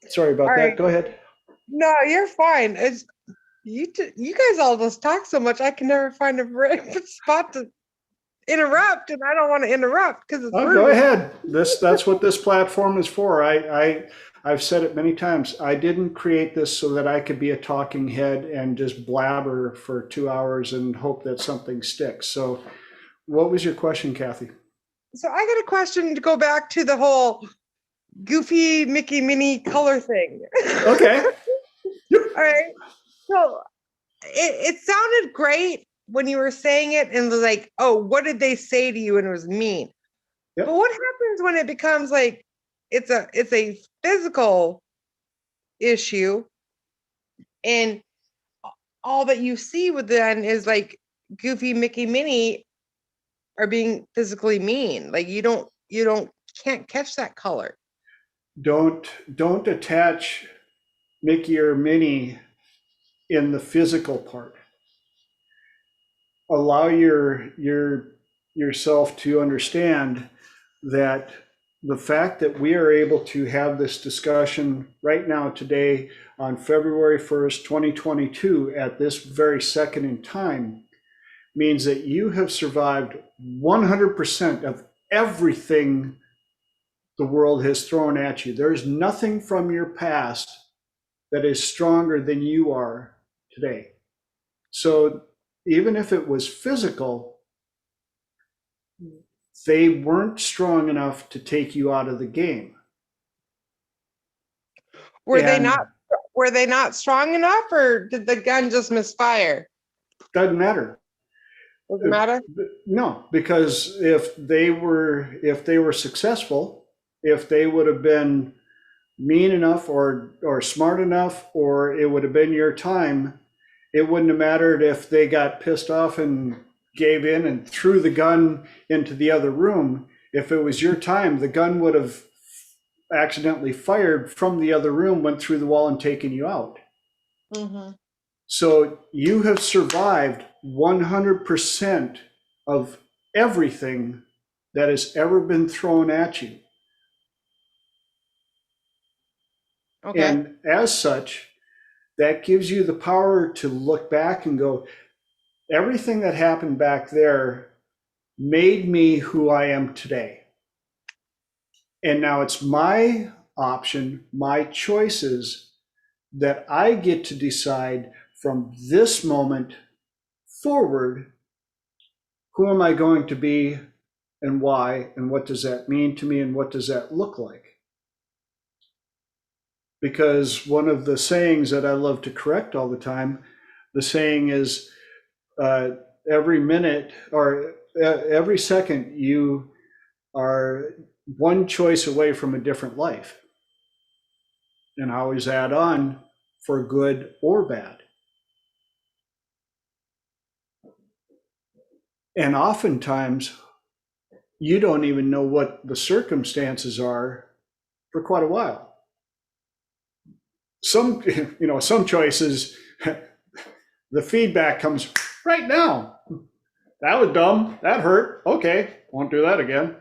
Sorry about All that. right. Go ahead. No, you're fine. It's you guys all just talk so much. I can never find a right spot to interrupt, and I don't want to interrupt because it's Oh, rude. go ahead. That's what this platform is for. I've said it many times. I didn't create this so that I could be a talking head and just blabber for 2 hours and hope that something sticks. So what was your question, Kathy? So I got a question to go back to the whole goofy Mickey Minnie color thing. Okay. All right. So it sounded great when you were saying it and was like, oh, what did they say to you? And it was mean. Yep. But what happens when it becomes like it's a physical issue and all that you see with then is like goofy Mickey Minnie are being physically mean. Like you can't catch that color. Don't attach Mickey or Minnie in the physical part. Allow yourself to understand that the fact that we are able to have this discussion right now today on February 1st, 2022, at this very second in time, means that you have survived 100% of everything the world has thrown at you. There is nothing from your past that is stronger than you are today. So even if it was physical, they weren't strong enough to take you out of the game. Were they not strong enough, or did the gun just misfire? Doesn't matter. Doesn't matter. No, because if they were successful, if they would have been mean enough or smart enough, or it would have been your time, it wouldn't have mattered if they got pissed off and gave in and threw the gun into the other room. If it was your time, the gun would have accidentally fired from the other room, went through the wall and taken you out. Mm-hmm. So you have survived 100% of everything that has ever been thrown at you. Okay. And as such, that gives you the power to look back and go, everything that happened back there made me who I am today. And now it's my option, my choices that I get to decide from this moment forward, who am I going to be and why, and what does that mean to me, and what does that look like? Because one of the sayings that I love to correct all the time, the saying is every minute or every second you are one choice away from a different life. And I always add on for good or bad. And oftentimes you don't even know what the circumstances are for quite a while. Some choices, the feedback comes right now. That was dumb. That hurt. Okay, won't do that again.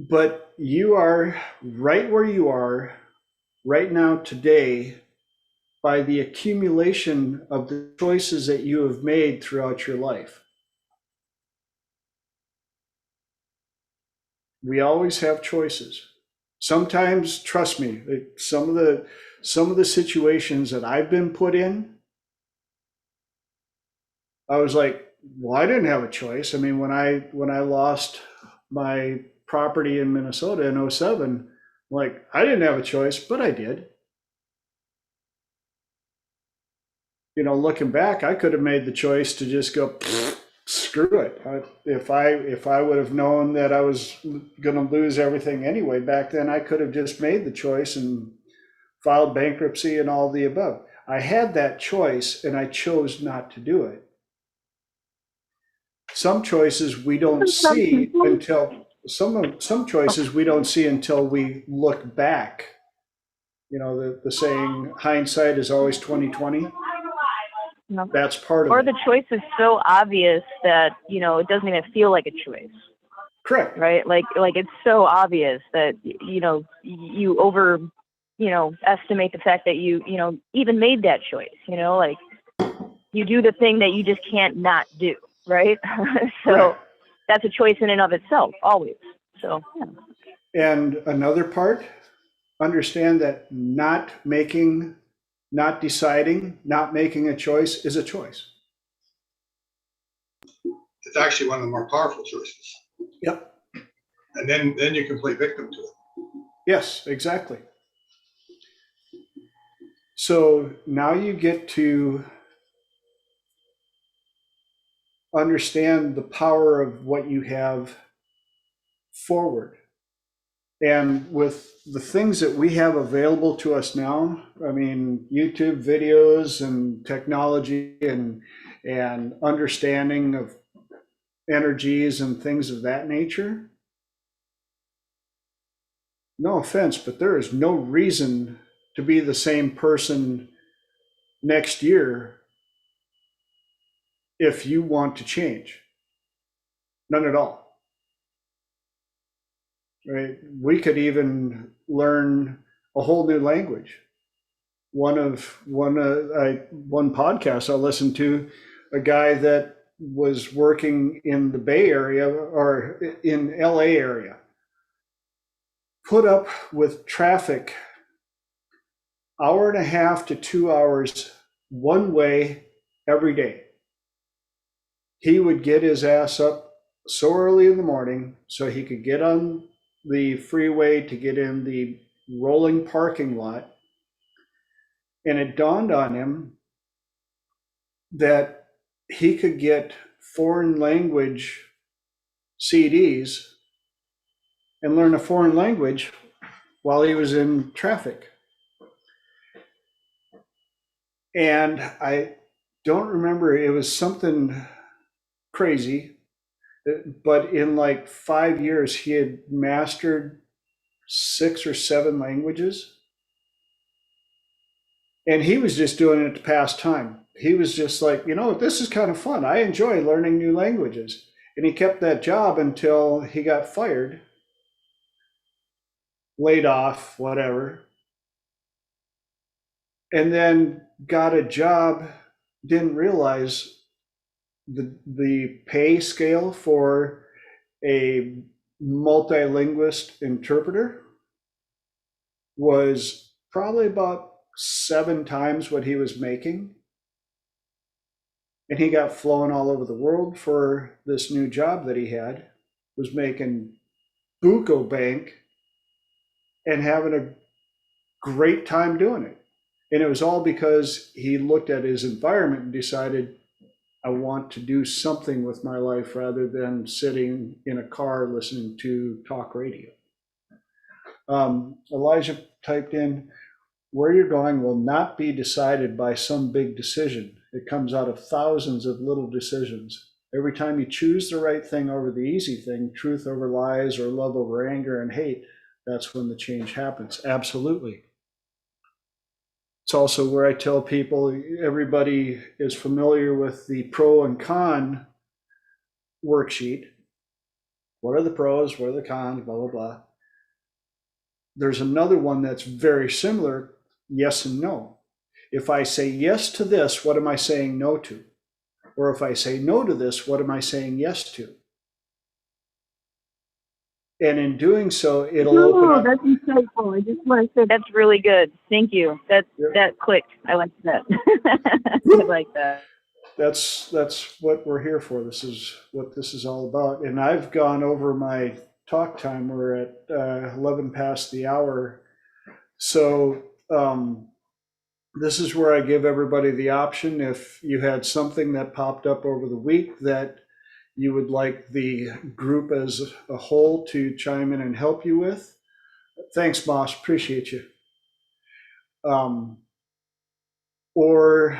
But you are right where you are right now today by the accumulation of the choices that you have made throughout your life. We always have choices. Sometimes, trust me, some of the situations that I've been put in, I was like, well, I didn't have a choice. I mean, when I lost my property in Minnesota in '07, like I didn't have a choice, but I did. You know, looking back, I could have made the choice to just go, screw it. If I would have known that I was going to lose everything anyway back then, I could have just made the choice and filed bankruptcy and all the above. I had that choice and I chose not to do it. Some choices we don't see until some choices we don't see until we look back. You know, the saying hindsight is always 20/20. No. That's part of Or it. the choice is so obvious that, you know, it doesn't even feel like a choice. Correct. Right? Like it's so obvious that, you know, you estimate the fact that you even made that choice, you know, like you do the thing that you just can't not do, right? So Right. that's a choice in and of itself, always. So, yeah. And another part, understand that not deciding, not making a choice is a choice. It's actually one of the more powerful choices. Yep. And then you can play victim to it. Yes, exactly. So now you get to understand the power of what you have forward. And with the things that we have available to us now, I mean, YouTube videos and technology and understanding of energies and things of that nature, no offense, but there is no reason to be the same person next year if you want to change. None at all. Right? We could even learn a whole new language. One podcast I listened to, a guy that was working in the Bay Area or in LA area, put up with traffic 1.5 to 2 hours one way every day. He would get his ass up so early in the morning so he could get on the freeway to get in the rolling parking lot. And it dawned on him that he could get foreign language CDs and learn a foreign language while he was in traffic. And I don't remember, it was something crazy, but in like 5 years, he had mastered 6 or 7 languages. And he was just doing it to pass time. He was just like, you know, this is kind of fun. I enjoy learning new languages. And he kept that job until he got fired, laid off, whatever. And then got a job, didn't realize the pay scale for a multilingualist interpreter was probably about 7 times what he was making. And he got flown all over the world for this new job that he had, was making buco bank and having a great time doing it. And it was all because he looked at his environment and decided, I want to do something with my life rather than sitting in a car listening to talk radio. Elijah typed in, where you're going will not be decided by some big decision. It comes out of thousands of little decisions. Every time you choose the right thing over the easy thing, truth over lies or love over anger and hate, that's when the change happens. Absolutely. It's also where I tell people, everybody is familiar with the pro and con worksheet. What are the pros? What are the cons? Blah, blah, blah. There's another one that's very similar, yes and no. If I say yes to this, what am I saying no to? Or if I say no to this, what am I saying yes to? And in doing so, it'll open up. That's insightful. I just want to say that's really good. Thank you. That clicked. I like that. I like that. That's what we're here for. This is what this is all about. And I've gone over my talk time. We're at 11 past the hour. So this is where I give everybody the option. If you had something that popped up over the week that you would like the group as a whole to chime in and help you with, thanks, Moss. Appreciate you. Or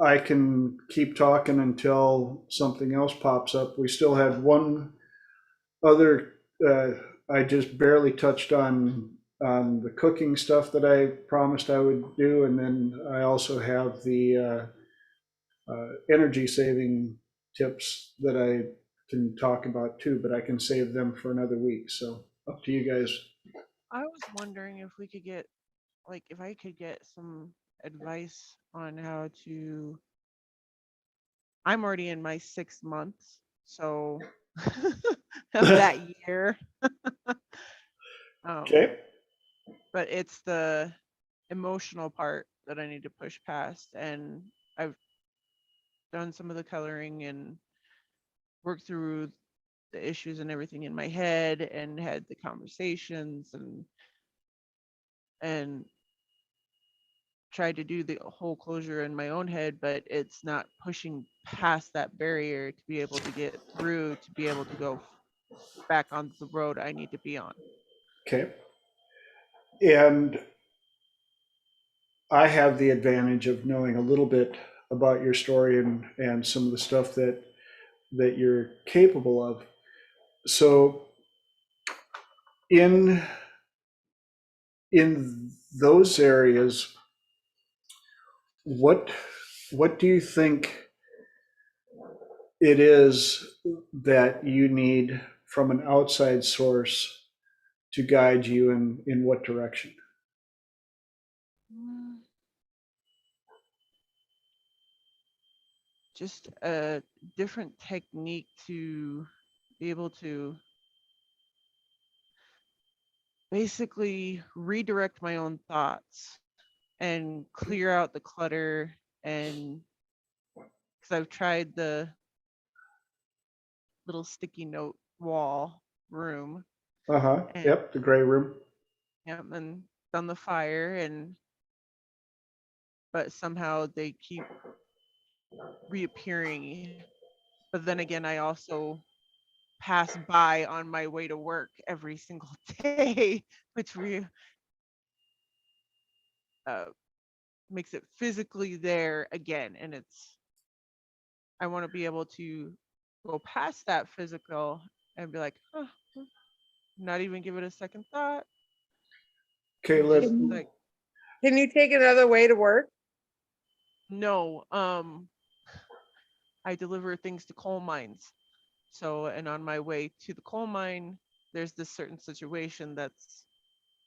I can keep talking until something else pops up. We still had one other, I just barely touched on the cooking stuff that I promised I would do. And then I also have the energy saving tips that I can talk about too, but I can save them for another week. So up to you guys. I was wondering if we could get, like, if I could get some advice on how to. I'm already in my 6 months, so of that year. Okay. But it's the emotional part that I need to push past, and I've done some of the coloring and worked through the issues and everything in my head and had the conversations and tried to do the whole closure in my own head, but it's not pushing past that barrier to be able to get through, to be able to go back on the road I need to be on. Okay. And I have the advantage of knowing a little bit about your story and some of the stuff that you're capable of. So in those areas, what do you think it is that you need from an outside source to guide you in what direction? Just a different technique to be able to basically redirect my own thoughts and clear out the clutter. And because I've tried the little sticky note wall room. Yep, the gray room. Yep, and done the fire, but somehow they keep reappearing. But then again, I also pass by on my way to work every single day, which makes it physically there again. And I want to be able to go past that physical and be like, not even give it a second thought. Okay, Liv. Like, Can you take another way to work? no, I deliver things to coal mines. So, and on my way to the coal mine, there's this certain situation that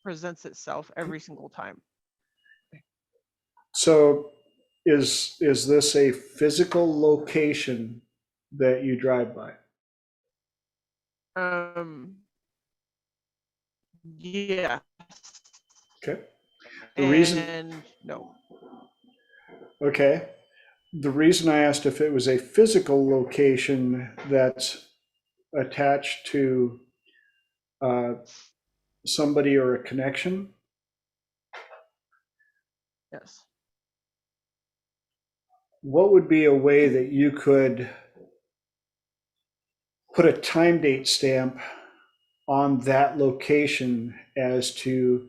presents itself every single time. So is this a physical location that you drive by? Yeah. Okay. No. Okay. The reason I asked if it was a physical location that's attached to somebody or a connection. Yes. What would be a way that you could put a time date stamp on that location as to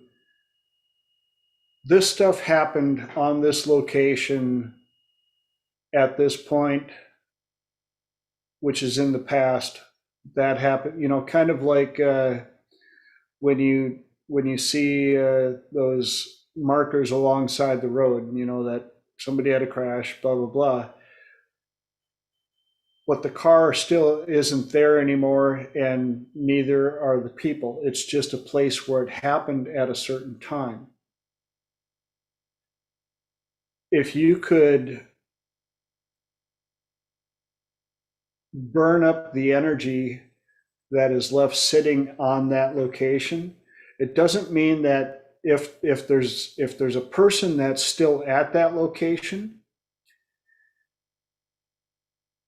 this stuff happened on this location at this point, which is in the past, that happened, kind of like when you see those markers alongside the road, that somebody had a crash, blah, blah, blah. but the car still isn't there anymore, and neither are the people. It's just a place where it happened at a certain time. If you could burn up the energy that is left sitting on that location, it doesn't mean that if there's a person that's still at that location,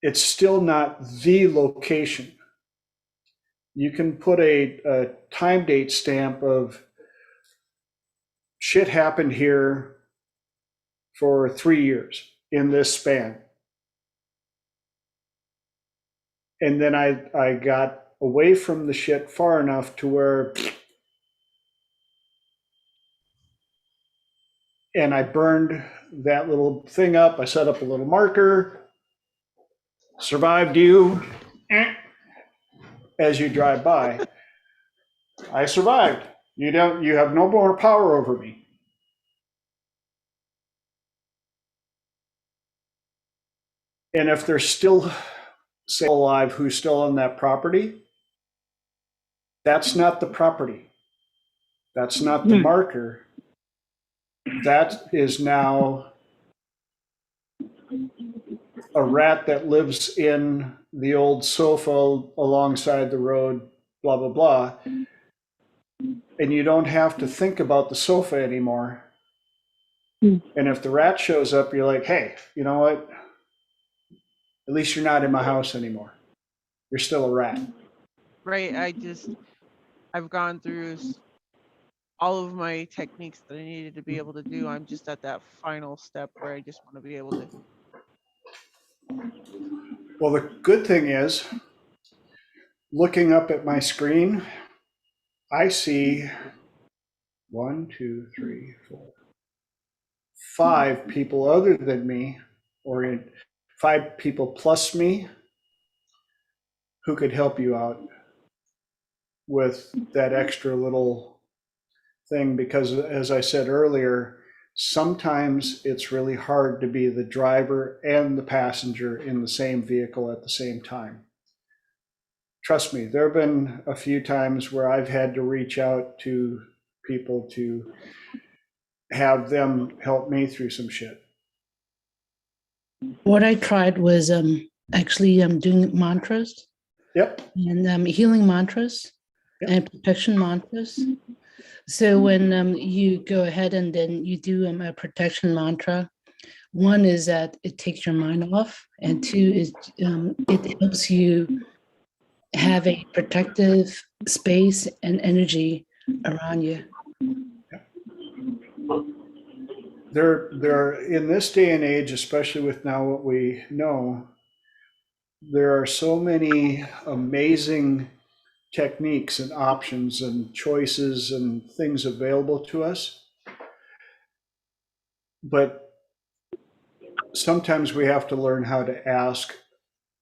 it's still not the location. You can put a time date stamp of shit happened here for 3 years in this span. And then I got away from the shit far enough to where, and I burned that little thing up. I set up a little marker, survived you, as you drive by. I survived. You have no more power over me. And if they're still alive who's still on that property, that's not the property. That's not the marker. That is now a rat that lives in the old sofa alongside the road, blah, blah, blah. And you don't have to think about the sofa anymore. And if the rat shows up, you're like, hey, you know what? At least you're not in my house anymore. You're still a rat. Right. I've gone through all of my techniques that I needed to be able to do. I'm just at that final step where I just want to be able to. Well, the good thing is, looking up at my screen, I see 1, 2, 3, 4, 5 people other than me, or 5 people plus me, who could help you out with that extra little thing. Because as I said earlier, sometimes it's really hard to be the driver and the passenger in the same vehicle at the same time. Trust me, there have been a few times where I've had to reach out to people to have them help me through some shit. What I tried was actually doing mantras. Yep. And healing mantras. Yep. And protection mantras. So when you go ahead and then you do a protection mantra, one is that it takes your mind off, and 2 is it helps you have a protective space and energy around you. There in this day and age, especially with now what we know, there are so many amazing techniques and options and choices and things available to us. But sometimes we have to learn how to ask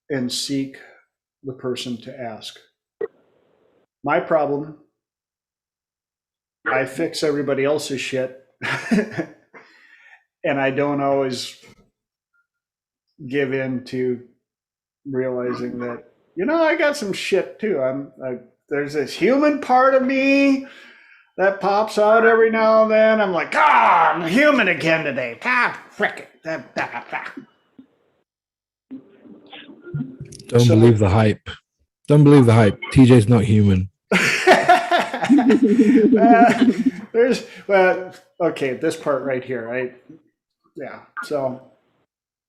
and seek the person to ask. My problem, I fix everybody else's shit. And I don't always give in to realizing that, I got some shit too. There's this human part of me that pops out every now and then. I'm like, I'm human again today. Frick it. Don't believe the hype. Don't believe the hype. TJ's not human. Okay, this part right here, right? Yeah. So.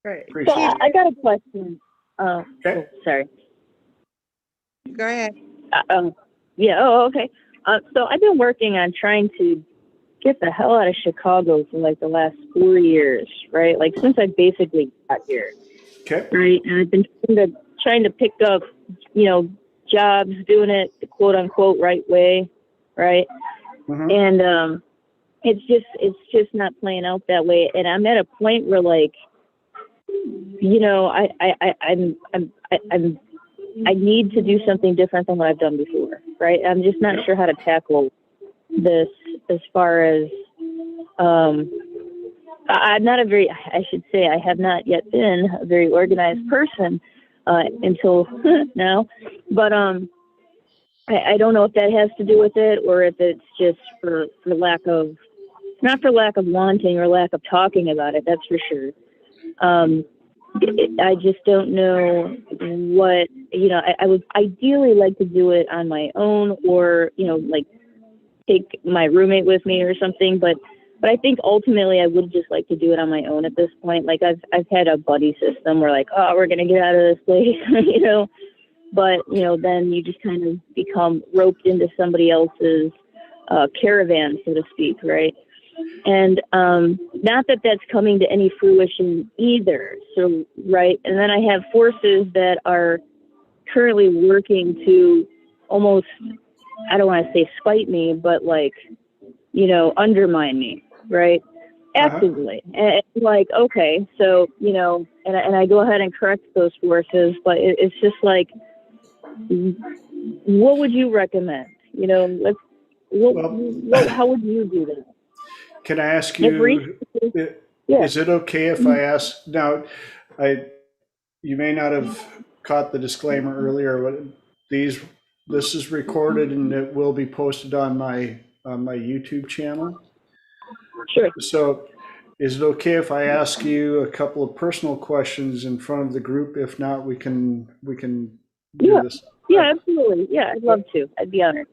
Right. So I got a question. Okay. Sorry. Go ahead. Yeah. Oh, okay. So I've been working on trying to get the hell out of Chicago for like the last 4 years, right? Like since I basically got here. Okay. Right. And I've been trying to pick up, jobs, doing it the quote unquote right way, right? Mm-hmm. And it's just not playing out that way. And I'm at a point where like, I need to do something different than what I've done before, right? I'm just not sure how to tackle this as far as, I have not yet been a very organized person, until now. But I don't know if that has to do with it, or if it's just for lack of, not for lack of wanting or lack of talking about it. That's for sure. I just don't know what, I would ideally like to do it on my own, or, like take my roommate with me or something. But I think ultimately I would just like to do it on my own at this point. Like I've had a buddy system where like, oh, we're going to get out of this place, but, then you just kind of become roped into somebody else's caravan, so to speak. Right. And not that that's coming to any fruition either. So, right. And then I have forces that are currently working to almost, I don't want to say spite me, but like, undermine me. Right. Actively. And it's like, okay, so, and I go ahead and correct those forces, but it's just like, what would you recommend? How would you do that? Can I ask you, is it okay if I ask now, you may not have caught the disclaimer earlier, but this is recorded and it will be posted on my YouTube channel. Sure. So is it okay if I ask you a couple of personal questions in front of the group? If not, we can do this. Yeah, absolutely. Yeah, I'd love to. I'd be honored.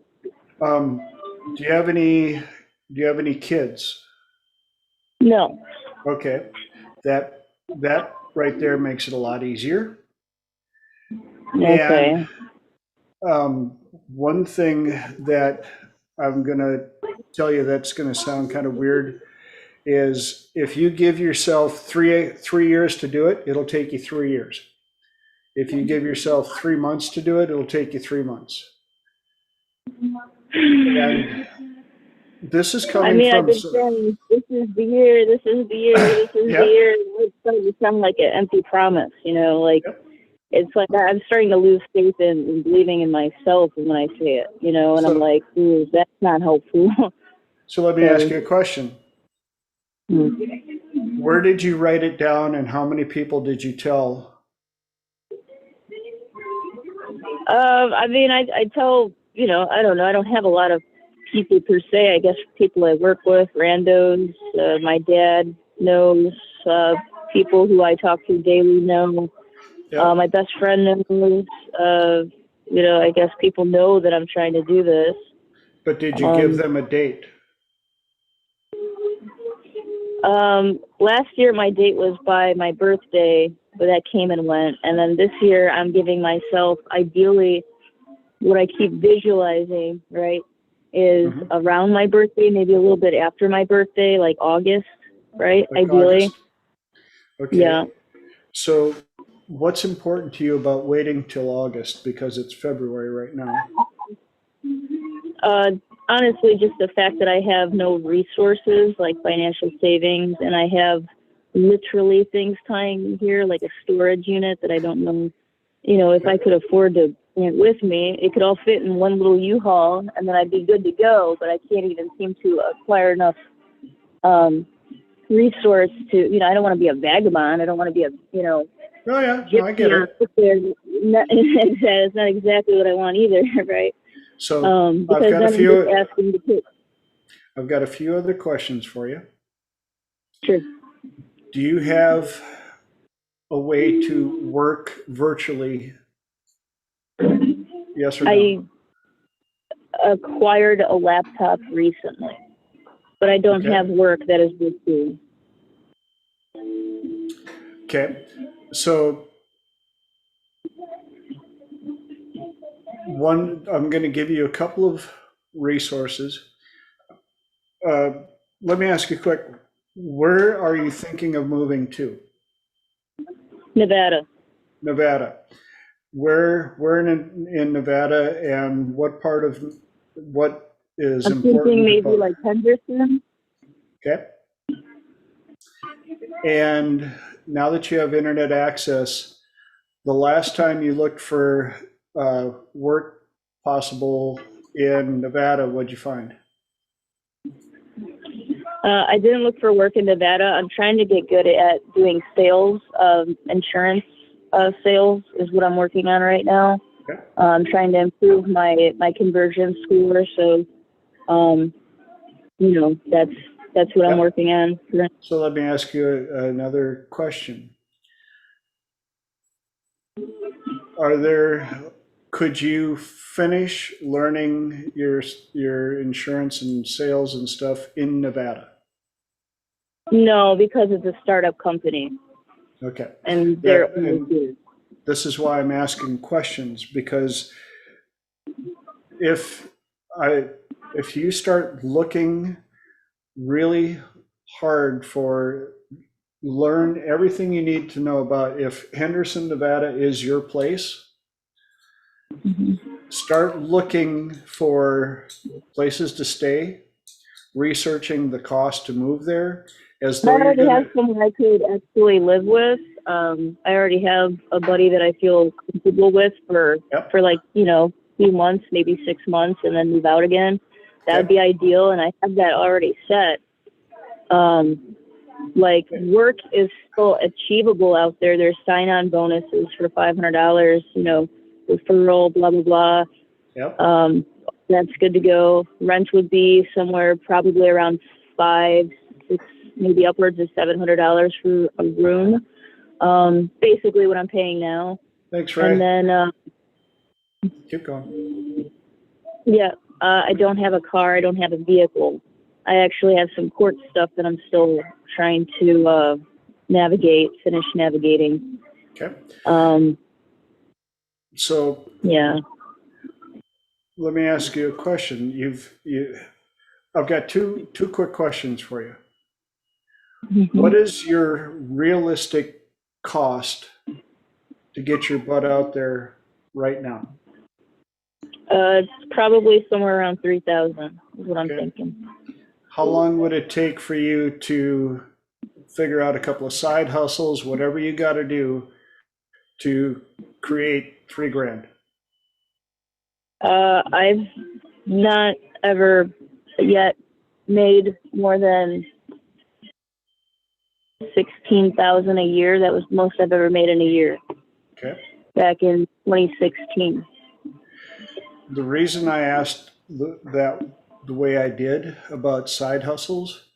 Do you have any kids? No. Okay. That right there makes it a lot easier. Okay. And one thing that I'm going to tell you that's going to sound kind of weird is if you give yourself three years to do it, it'll take you 3 years. If you give yourself 3 months to do it, it'll take you 3 months. And this is coming I've from. been saying, this is the year, this is the year, this is the year. It's starting to sound like an empty promise, It's like I'm starting to lose faith in believing in myself when I say it, and I'm like, ooh, that's not helpful. So let me ask you a question. Where did you write it down and how many people did you tell? I tell, I don't know. I don't have a lot of people per se. I guess people I work with, randos, my dad knows, people who I talk to daily know. Yep. My best friend knows, I guess people know that I'm trying to do this. But did you give them a date? Last year my date was by my birthday, but that came and went. And then this year I'm giving myself, ideally, what I keep visualizing, right, is around my birthday, maybe a little bit after my birthday, like August, right? Like ideally. August? Okay. Yeah. So what's important to you about waiting till August? Because it's February right now. Honestly, just the fact that I have no resources like financial savings, and I have literally things tying me here, like a storage unit that I don't know, if I could afford to bring it with me. It could all fit in one little U-Haul, and then I'd be good to go. But I can't even seem to acquire enough resource to, I don't want to be a vagabond. I don't want to be a, Oh yeah, no, I get it. It's not exactly what I want either, right? So because I've got a few other questions for you. Sure. Do you have a way to work virtually? Yes or no? I acquired a laptop recently, but I don't have work that is virtual. Okay. So I'm going to give you a couple of resources. Let me ask you quick, where are you thinking of moving to? Nevada. Nevada. Where in Nevada, and what part of what is I'm important? Thinking maybe like Henderson. Okay. And now that you have internet access, the last time you looked for work possible in Nevada, what'd you find? I didn't look for work in Nevada. I'm trying to get good at doing sales of insurance sales is what I'm working on right now. Okay. I'm trying to improve my conversion score. So, that's what I'm Yep. working on. So let me ask you another question. Could you finish learning your insurance and sales and stuff in Nevada? No, because it's a startup company Okay. and they're And this is why I'm asking questions, because if you start looking really hard for learn everything you need to know about if Henderson, Nevada is your place, start looking for places to stay, researching the cost to move there, as I though you're already have gonna, someone I could actually live with. I already have a buddy that I feel comfortable with for Yep. like, a few months, maybe 6 months, and then move out again. That would be ideal, and I have that already set. Like, work is still achievable out there. There's sign-on bonuses for $500, referral, blah, blah, blah. yep, That's good to go. Rent would be somewhere probably around 5, 6, maybe upwards of $700 for a room. Basically what I'm paying now. thanks, Ray. And then, Keep going. yeah, I don't have a car. I don't have a vehicle. I actually have some court stuff that I'm still trying to finish navigating. Okay. Um, So yeah. let me ask you a question. I've got two quick questions for you. What is your realistic cost to get your butt out there right now? It's probably somewhere around 3,000 is what I'm Okay. thinking. How long would it take for you to figure out a couple of side hustles, whatever you got to do to create $3,000? I've not ever yet made more than 16,000 a year. That was the most I've ever made in a year. Okay. Back in 2016. The reason I asked that the way I did about side hustles,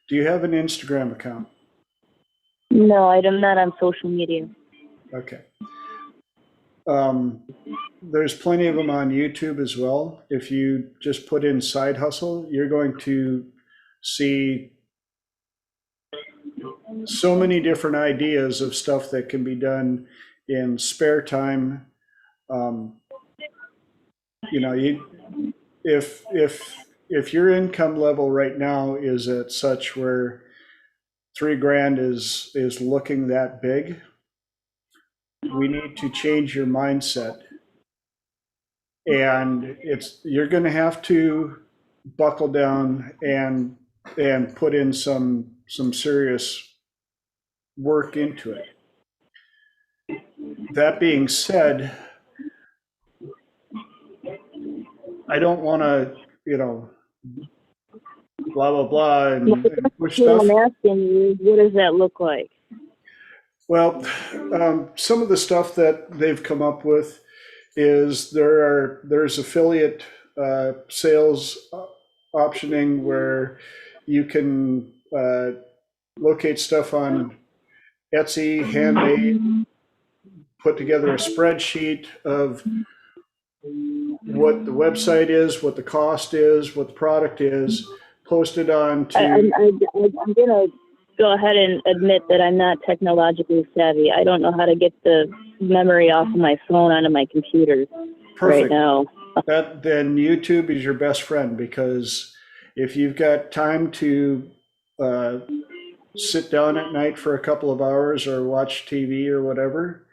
do you have an Instagram account? No, I'm not on social media. Okay. There's plenty of them on YouTube as well. If you just put in side hustle, you're going to see so many different ideas of stuff that can be done in spare time. If your income level right now is at such where $3,000 is looking that big, we need to change your mindset. And you're going to have to buckle down and put in some serious work into it. That being said, I don't want to, blah, blah, blah, and push What stuff. I'm asking you, what does that look like? Well, some of the stuff that they've come up with is there's affiliate sales optioning where you can locate stuff on Etsy, handmade, put together a spreadsheet of what the website is, what the cost is, what the product is, post it on to. I'm going to go ahead and admit that I'm not technologically savvy. I don't know how to get the memory off of my phone onto my computer Perfect. right now. Then YouTube is your best friend, because if you've got time to sit down at night for a couple of hours or watch TV or whatever,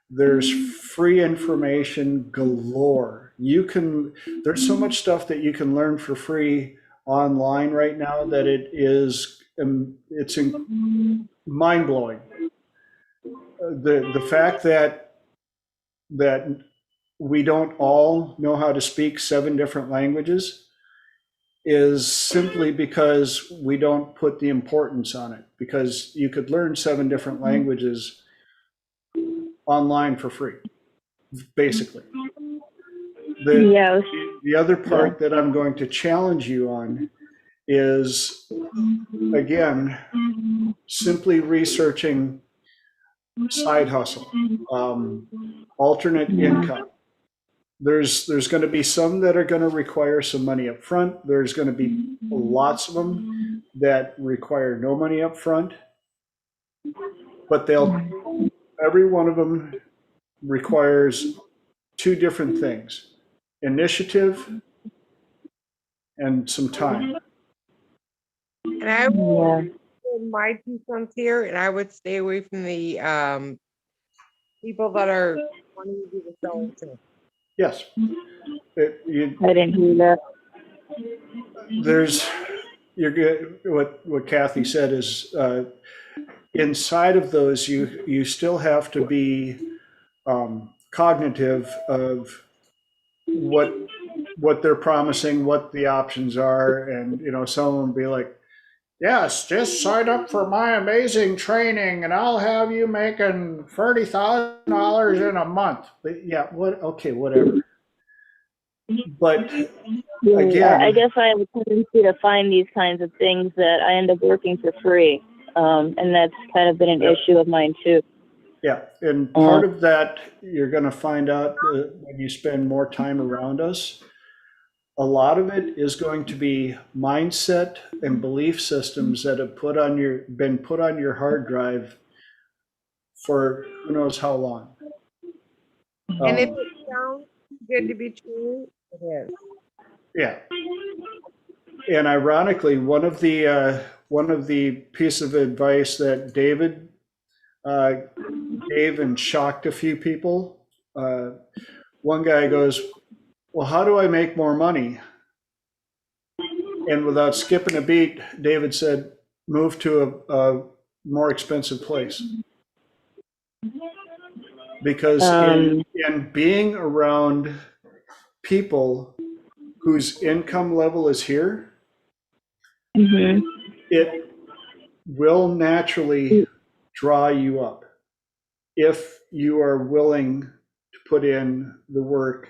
there's free information galore. There's so much stuff that you can learn for free online right now that it's mind blowing. The fact that we don't all know how to speak 7 different languages is simply because we don't put the importance on it. Because you could learn 7 different languages online for free, basically. Yes. The other part that I'm going to challenge you on is, again, simply researching side hustle, alternate income. There's going to be some that are going to require some money up front. There's going to be lots of them that require no money up front, but every one of them requires two different things: initiative and some time. And I will put my 2 cents here, and I would stay away from the people that are wanting to do the self-esteem. Yes. I didn't hear that. You're good. What Kathy said is, inside of those, you still have to be cognitive of what they're promising, what the options are, and someone will be like, yes, just sign up for my amazing training and I'll have you making $30,000 in a month. But yeah, okay, whatever. But again, I guess I have a tendency to find these kinds of things that I end up working for free. And that's kind of been an issue of mine too. yeah, and part of that you're going to find out when you spend more time around us. A lot of it is going to be mindset and belief systems that have been put on your hard drive for who knows how long. And if it sounds good to be true, it is. Yeah. And ironically, one of the piece of advice that David gave and shocked a few people, one guy goes, well, how do I make more money? And without skipping a beat, David said, move to a more expensive place. Because in being around people whose income level is here, it will naturally draw you up if you are willing to put in the work,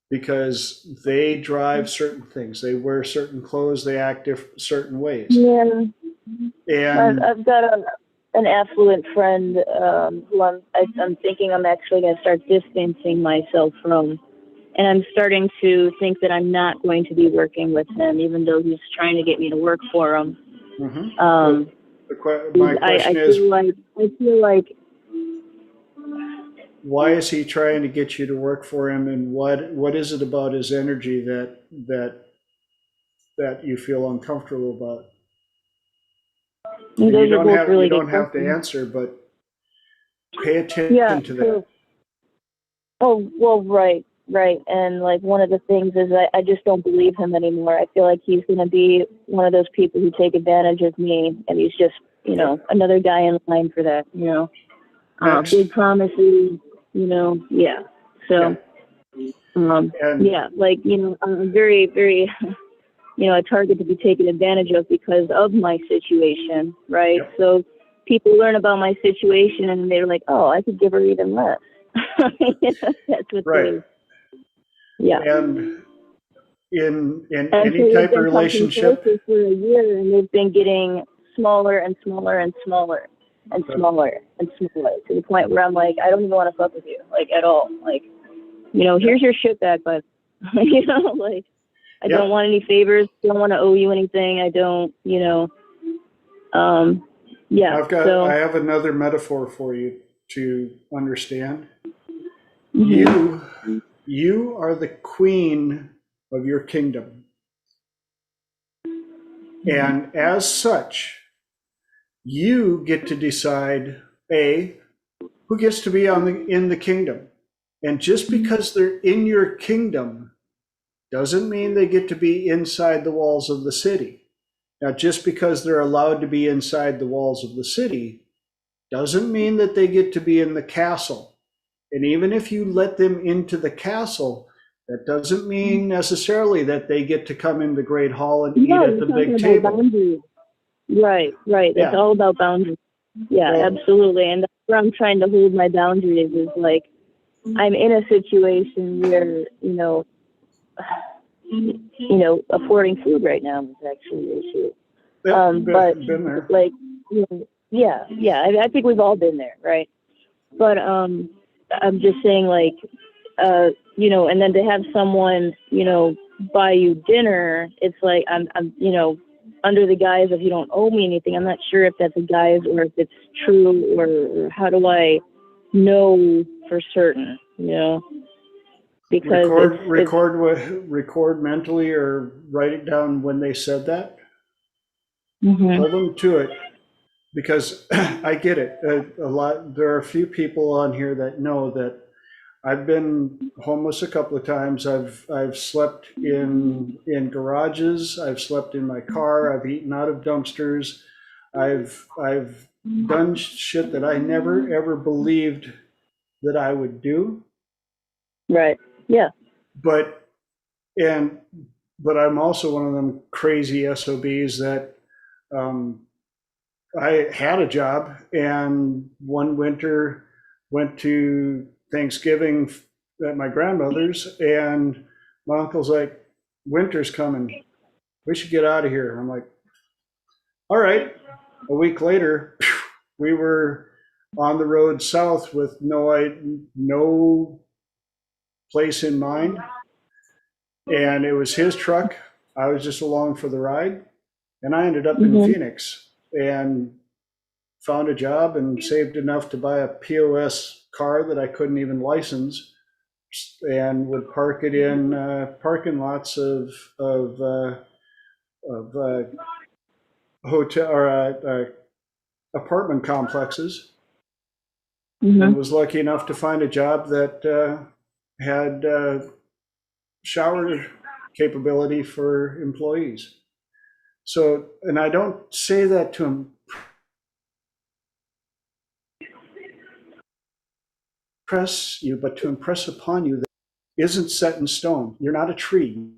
because they drive certain things. They wear certain clothes. They act certain ways. Yeah. And I've got an affluent friend who I'm thinking I'm actually going to start distancing myself from. And I'm starting to think that I'm not going to be working with him, even though he's trying to get me to work for him. My question is, I feel like why is he trying to get you to work for him, and what is it about his energy that you feel uncomfortable about? You don't have to answer, but pay attention to that. Oh, well, right. And like one of the things is I just don't believe him anymore. I feel like he's going to be one of those people who take advantage of me, and he's just, another guy in line for that, big promises, yeah. So, I'm very, very, a target to be taken advantage of because of my situation, right? Yep. So people learn about my situation and they're like, oh, I could give her even less. That's what right. Yeah. And in any type of relationship for a year, and they've been getting smaller and smaller and smaller and smaller and smaller, to the point where I'm like, I don't even want to fuck with you, like, at all. Like, here's your shit back, but I don't want any favors, don't want to owe you anything. I don't, I have another metaphor for you to understand. You are the queen of your kingdom. And as such, you get to decide, who gets to be in the kingdom. And just because they're in your kingdom doesn't mean they get to be inside the walls of the city. Now, just because they're allowed to be inside the walls of the city doesn't mean that they get to be in the castle. And even if you let them into the castle, that doesn't mean necessarily that they get to come in the Great Hall and eat at the big table. Right. It's all about boundaries. Yeah, absolutely. And where I'm trying to hold my boundaries is like, I'm in a situation where, affording food right now is actually an issue. But been there. like, yeah, I think we've all been there, right? But I'm just saying, like, and then to have someone, buy you dinner, it's like I'm under the guise of you don't owe me anything. I'm not sure if that's a guise or if it's true, or how do I know for certain, because record mentally or write it down when they said that. Mhm. Hold them to it, because I get it. A lot. There are a few people on here that know that I've been homeless a couple of times. I've slept in garages. I've slept in my car. I've eaten out of dumpsters. I've done shit that I never ever believed that I would do. Right. Yeah. But I'm also one of them crazy SOBs that I had a job, and one winter went to Thanksgiving at my grandmother's, and my uncle's like, "Winter's coming. We should get out of here." I'm like, "All right." A week later, we were on the road south with no place in mind, and it was his truck. I was just along for the ride, and I ended up in Mhm. Phoenix and found a job and saved enough to buy a POS car that I couldn't even license, and would park it in parking lots of hotel or apartment complexes, and Mhm. was lucky enough to find a job that had shower capability for employees. So, and I don't say that to impress you, but to impress upon you that isn't set in stone. You're not a tree.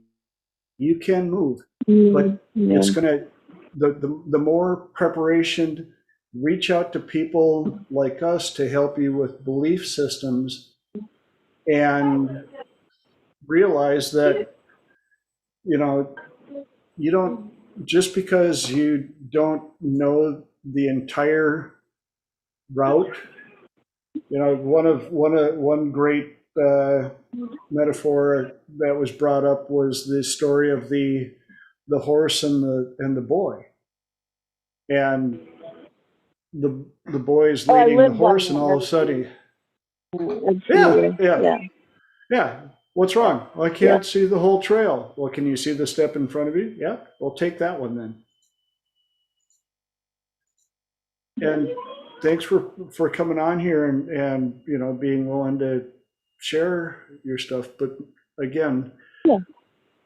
You can move, but Yeah. it's going to, the more preparation, reach out to people like us to help you with belief systems, and realize that, you know, you don't, just because you don't know the entire route, one great metaphor that was brought up was the story of the horse and the boy, and the boy's Oh, I leading the lived on horse, and that all of a sudden, meditation. yeah, Absolutely. yeah, Yeah. yeah. What's wrong? Well, I Yeah. can't see the whole trail. Well, can you see the step in front of you? Yeah. Well, take that one then. And thanks for coming on here and being willing to share your stuff. But again, Yeah.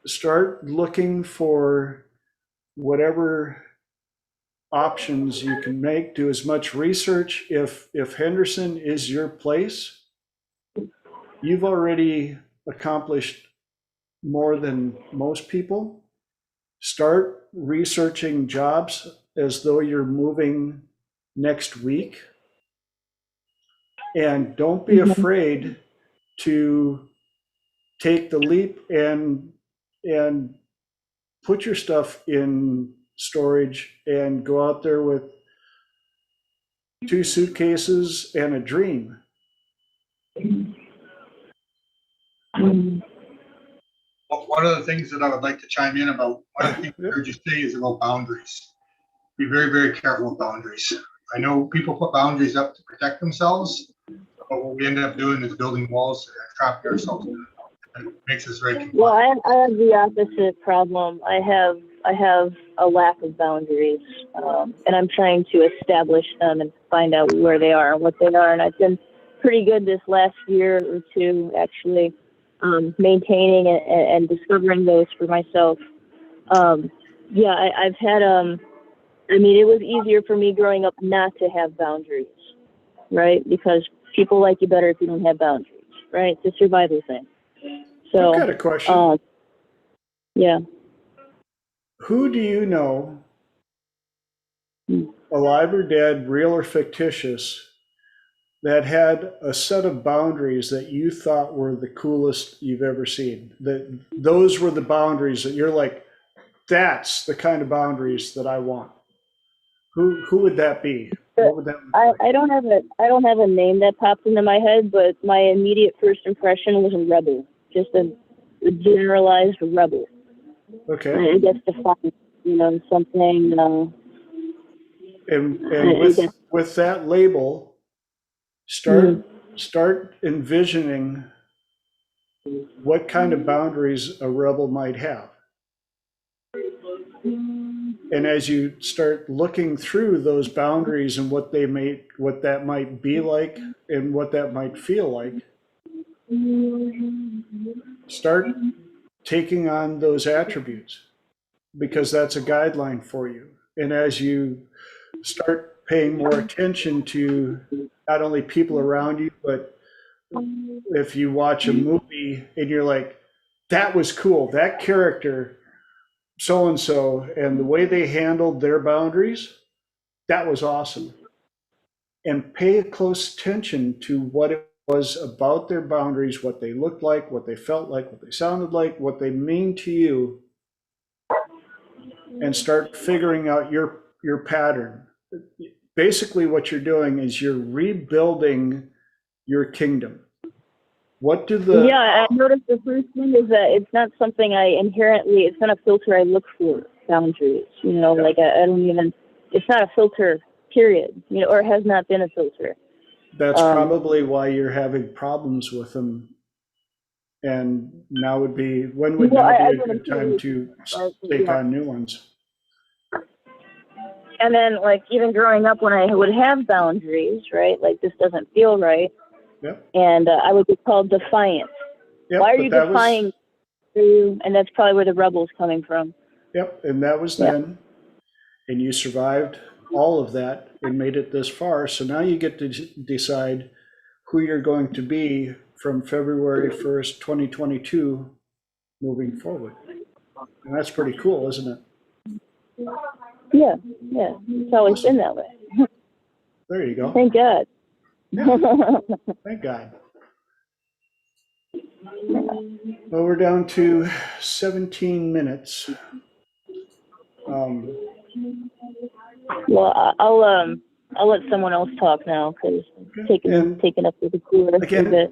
start looking for whatever options you can make. Do as much research. If Henderson is your place, you've already accomplished more than most people. Start researching jobs as though you're moving next week, and don't be Mhm. afraid to take the leap and put your stuff in storage and go out there with 2 suitcases and a dream. Mhm. One of the things that I would like to chime in about, one of the things I heard you say is about boundaries. Be very, very careful with boundaries. I know people put boundaries up to protect themselves, but what we end up doing is building walls and trapping ourselves. And it makes us very Well, confined. I have the opposite problem. I have a lack of boundaries, and I'm trying to establish them and find out where they are and what they are. And I've been pretty good this last year or two, actually, maintaining and discovering those for myself. Yeah, I've had I mean, it was easier for me growing up not to have boundaries, right? Because people like you better if you don't have boundaries, right? It's a survival thing. I've So, got a question. yeah. Who do you know, Hmm. alive or dead, real or fictitious, that had a set of boundaries that you thought were the coolest you've ever seen? That those were the boundaries that you're like, that's the kind of boundaries that I want. Who would that be? What would that look like? I don't have a name that popped into my head, but my immediate first impression was a rebel, just a generalized rebel. Okay. I guess defined, something. And I guess. with that label, start envisioning what kind of boundaries a rebel might have. And as you start looking through those boundaries and what that might be like and what that might feel like, start taking on those attributes, because that's a guideline for you. And as you start paying more attention to not only people around you, but if you watch a movie and you're like, that was cool, that character so and so, and the way they handled their boundaries, that was awesome. And pay close attention to what it was about their boundaries, what they looked like, what they felt like, what they sounded like, what they mean to you, and start figuring out your pattern. Basically, what you're doing is you're rebuilding your kingdom. What do the Yeah, I noticed the first thing is that it's not something it's not a filter I look for, boundaries, like I don't even, it's not a filter, period, or it has not been a filter. That's probably why you're having problems with them. And now would be, when would now be a good time to take on new ones? And then, like, even growing up when I would have boundaries, right, like, this doesn't feel right. Yep. And I would be called defiant. Yep, why are you defying you? And that's probably where the rebel's coming from. Yep, and that was then. And you survived all of that and made it this far. So now you get to decide who you're going to be from February 1st, 2022, moving forward. And that's pretty cool, isn't it? Yeah. It's always been that way. There you go. Thank God. Yeah. Thank God. Well, we're down to 17 minutes. Well, I'll let someone else talk now, because taking up the cooler again, a bit.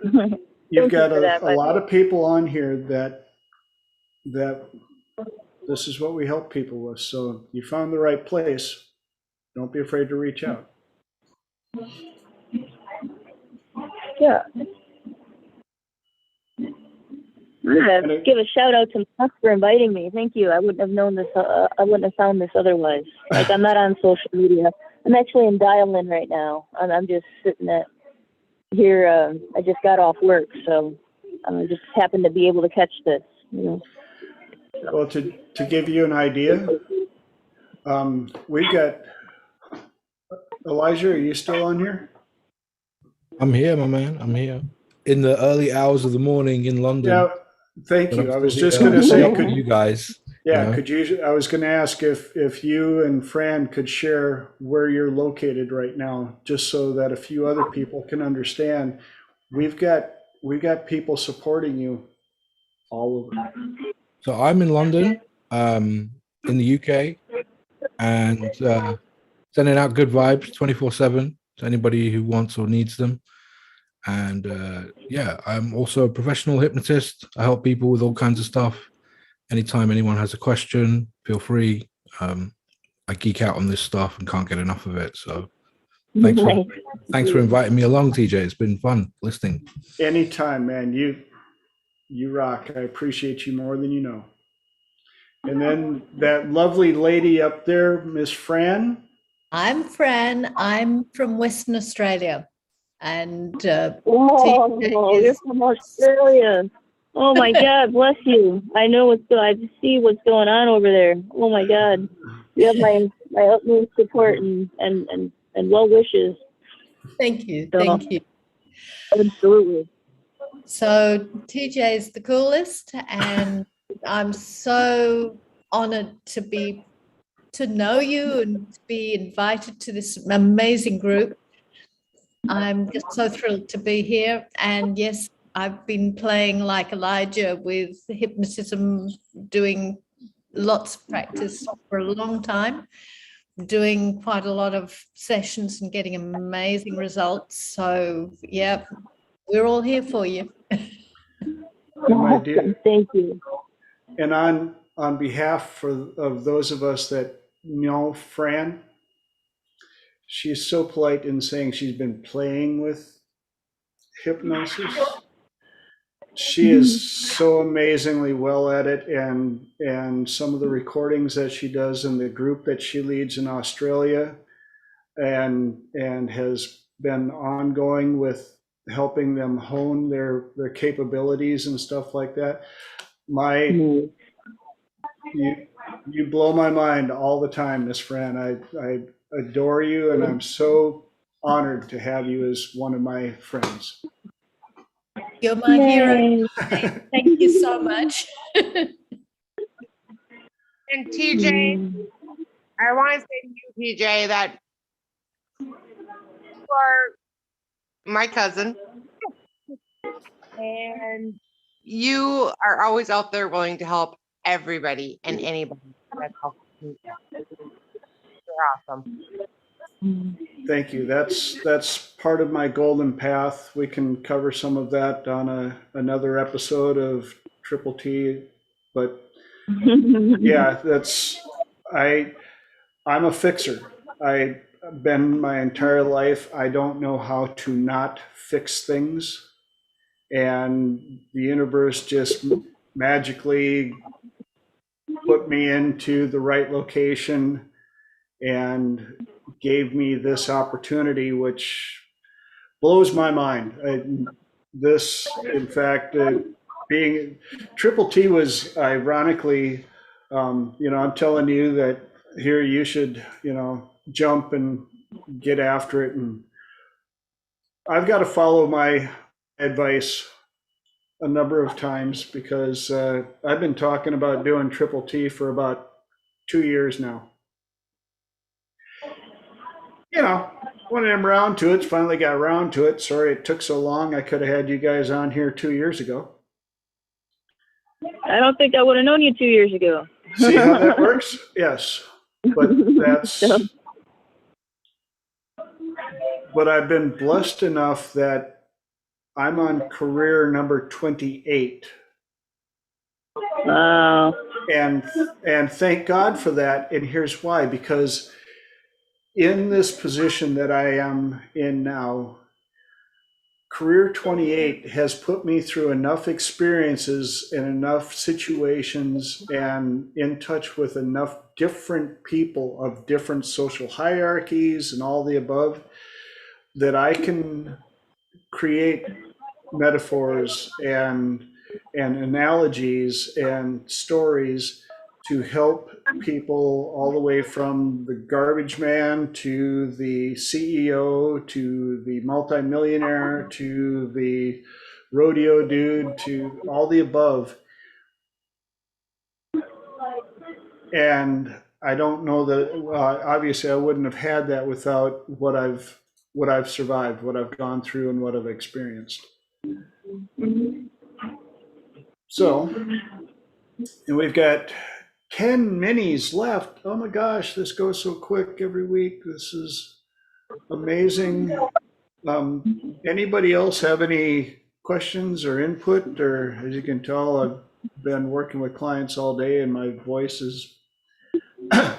You've got a lot of people on here that this is what we help people with. So you found the right place. Don't be afraid to reach out. Yeah. I'm gonna give a shout out to Mark for inviting me. Thank you. I wouldn't have known this. I wouldn't have found this otherwise. Like, I'm not on social media. I'm actually in dial-in right now. I'm just sitting here. I just got off work, so I just happened to be able to catch this. Well, to give you an idea, we've got Elijah. Are you still on here? I'm here, my man. I'm here in the early hours of the morning in London. Yeah, thank you. I was just going to say, could you guys? Yeah, could you? I was going to ask if you and Fran could share where you're located right now, just so that a few other people can understand. We've got people supporting you all over. So I'm in London, in the UK, and sending out good vibes 24/7 to anybody who wants or needs them. And I'm also a professional hypnotist. I help people with all kinds of stuff. Anytime anyone has a question, feel free. I geek out on this stuff and can't get enough of it. So thanks for inviting me along, TJ. It's been fun listening. Anytime, man. You rock. I appreciate you more than you know. And then that lovely lady up there, Miss Fran. I'm Fran. I'm from Western Australia. And you're from Australia. Oh my God, bless you. I know I see what's going on over there. Oh my God. You have my utmost support and well wishes. Thank you. So, thank you. Absolutely. So TJ is the coolest, and I'm so honored to know you and to be invited to this amazing group. I'm just so thrilled to be here. And yes, I've been playing like Elijah with hypnotism, doing lots of practice for a long time, doing quite a lot of sessions and getting amazing results. So, yeah, we're all here for you. My dear, Awesome. Thank you. and on behalf of those of us that know Fran, she's so polite in saying she's been playing with hypnosis. She is so amazingly well at it, and some of the recordings that she does in the group that she leads in Australia, and has been ongoing with helping them hone their capabilities and stuff like that. Mm. You blow my mind all the time, Miss Fran. I adore you, and I'm so honored to have you as one of my friends. You're my hero. Yay. Thank you so much. And TJ, Mm. I want to say to you, TJ, that you are my cousin, and you are always out there willing to help everybody and anybody. That's awesome. You're awesome. Thank you. That's part of my golden path. We can cover some of that on another episode of Triple T. But yeah, I'm a fixer. I've been my entire life. I don't know how to not fix things. And the universe just magically put me into the right location and gave me this opportunity, which blows my mind. In fact, being Triple T was ironically, I'm telling you that here you should, jump and get after it. And I've got to follow my advice a number of times because I've been talking about doing Triple T for about 2 years now. When I'm around to it, finally got around to it. Sorry it took so long. I could have had you guys on here 2 years ago. I don't think I would have known you 2 years ago. See how that works? Yes. But I've been blessed enough that I'm on career number 28. Wow. And thank God for that. And here's why, because in this position that I am in now, career 28 has put me through enough experiences and enough situations and in touch with enough different people of different social hierarchies and all the above that I can create metaphors and analogies and stories to help people all the way from the garbage man to the CEO to the multimillionaire to the rodeo dude to all the above. And I don't know that obviously I wouldn't have had that without what I've survived, what I've gone through, and what I've experienced. So, and we've got 10 minis left. Oh my gosh, this goes so quick every week. This is amazing. Anybody else have any questions or input? Or as you can tell, I've been working with clients all day and my voice is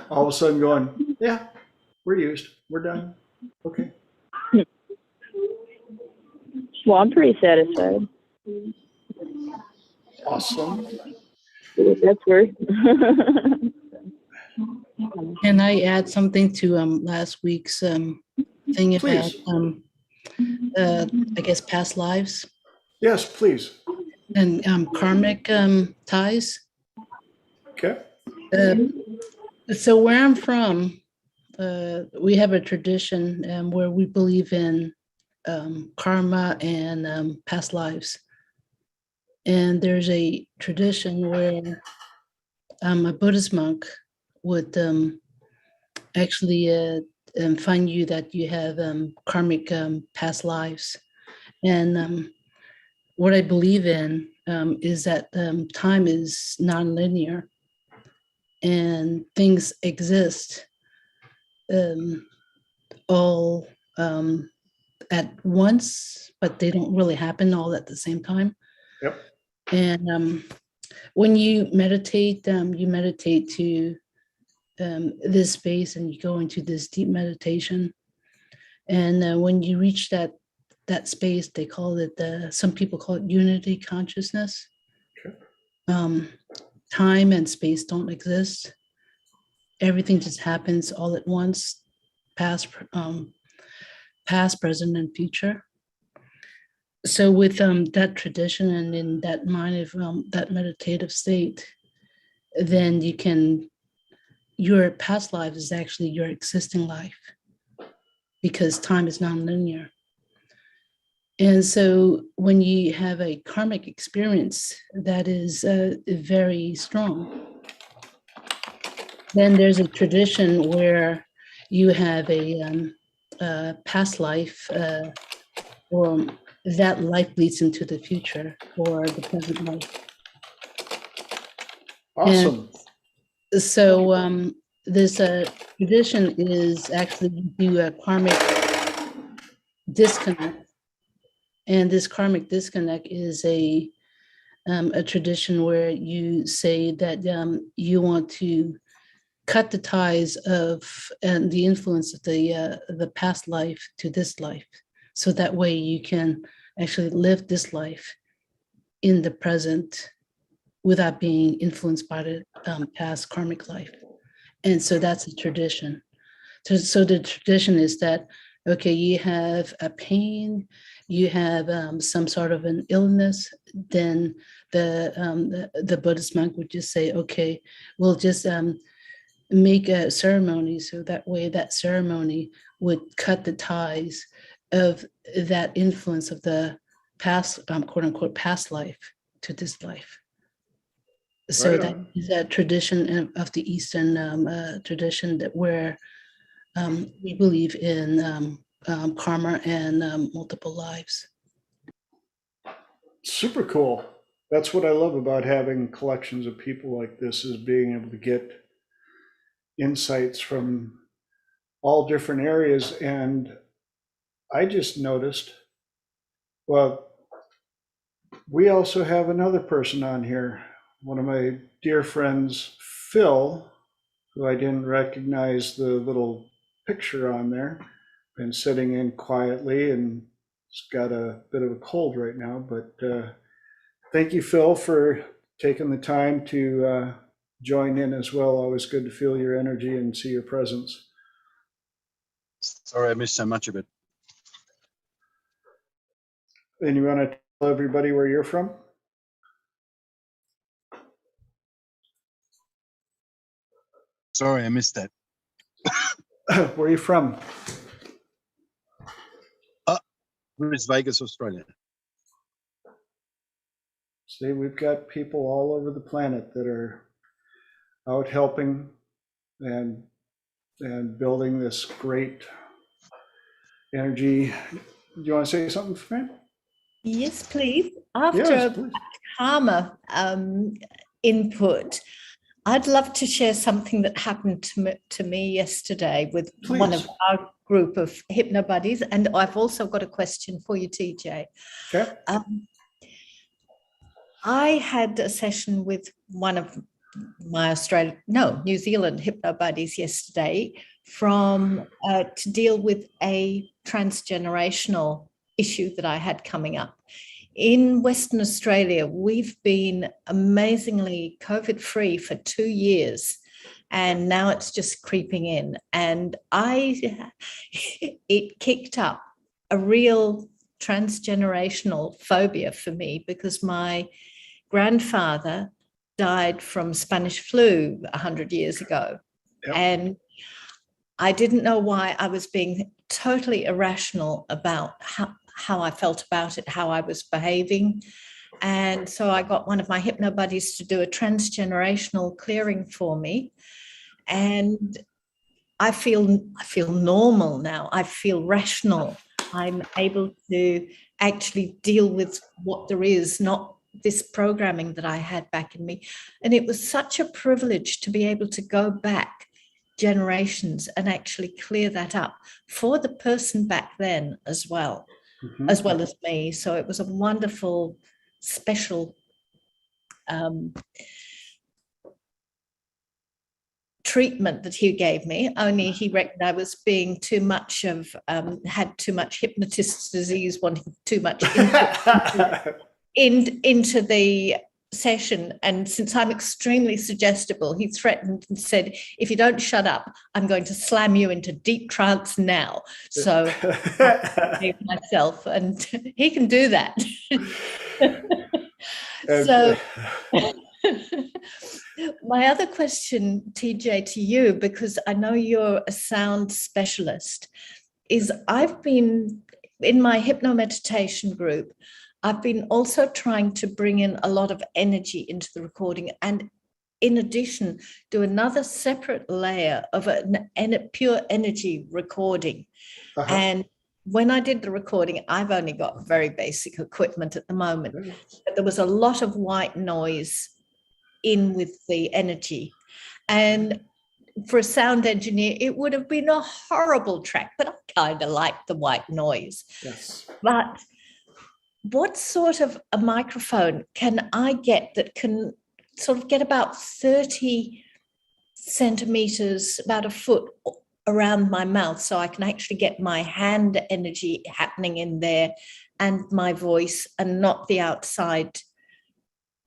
all of a sudden going, yeah, we're used. We're done. Okay. Well, I'm pretty satisfied. Awesome. That's worth. Can I add something to last week's thing about Please. I guess past lives Yes, please. and karmic ties? Okay. So where I'm from, we have a tradition where we believe in karma and past lives. And there's a tradition where a Buddhist monk would actually find you that you have karmic past lives. And what I believe in is that time is non-linear and things exist all at once, but they don't really happen all at the same time. Yep. And when you meditate to this space, and you go into this deep meditation. And when you reach that space, they call it some people call it unity consciousness. Sure. Time and space don't exist. Everything just happens all at once, past, present, and future. So with that tradition and in that mind of that meditative state, then your past life is actually your existing life, because time is non-linear. And so when you have a karmic experience that is very strong, then there's a tradition where you have a past life, or that life bleeds into the future or the present life. Awesome. And so this tradition is actually you do a karmic disconnect. And this karmic disconnect is a tradition where you say that you want to cut the ties of and the influence of the past life to this life, so that way you can actually live this life in the present without being influenced by the past karmic life. And so that's a tradition. So the tradition is that, okay, you have a pain, you have some sort of an illness, then the Buddhist monk would just say, okay, we'll just make a ceremony, so that way that ceremony would cut the ties of that influence of the past, quote unquote, past life to this life. So Right that on. is a tradition of the Eastern tradition that where we believe in karma and multiple lives. Super cool. That's what I love about having collections of people like this, is being able to get insights from all different areas. And I just noticed, well, we also have another person on here, one of my dear friends, Phil, who I didn't recognize the little picture on there. Been sitting in quietly, and he's got a bit of a cold right now, but thank you, Phil, for taking the time to join in as well. Always good to feel your energy and see your presence. Sorry, I missed so much of it. And you want to tell everybody where you're from? Sorry, I missed that. Where are you from? Where's Vegas, Australia? See, we've got people all over the planet that are out helping and building this great energy. Do you want to say something, Fran? Yes, please. After Yes, a please. karma input, I'd love to share something that happened to me yesterday with one of Please. our group of hypno buddies, and I've also got a question for you, TJ. Okay. I had a session with one of my New Zealand hypno buddies yesterday to deal with a transgenerational issue that I had coming up. In Western Australia, we've been amazingly COVID-free for 2 years, and now it's just creeping in. And it kicked up a real transgenerational phobia for me, because my grandfather died from Spanish flu 100 years ago. Yep. And I didn't know why I was being totally irrational about how I felt about it, how I was behaving. And so I got one of my hypno buddies to do a transgenerational clearing for me. And I feel normal now. I feel rational. I'm able to actually deal with what there is, not this programming that I had back in me. And it was such a privilege to be able to go back generations and actually clear that up for the person back then as well, as well as me. So it was a wonderful, special treatment that he gave me. Only he reckoned I was being too much of, had too much hypnotist disease, wanting too much into the session. And since I'm extremely suggestible, he threatened and said, if you don't shut up, I'm going to slam you into deep trance now. So I saved myself, and he can do that. So my other question, TJ, to you, because I know you're a sound specialist, is I've been in my hypnomeditation group, I've been also trying to bring in a lot of energy into the recording, and in addition, do another separate layer of a pure energy recording. And when I did the recording, I've only got very basic equipment at the moment, but there was a lot of white noise in with the energy. And for a sound engineer, it would have been a horrible track, but I kind of like the white noise. Yes. But what sort of a microphone can I get that can sort of get about 30 centimeters, about a foot around my mouth, so I can actually get my hand energy happening in there and my voice, and not the outside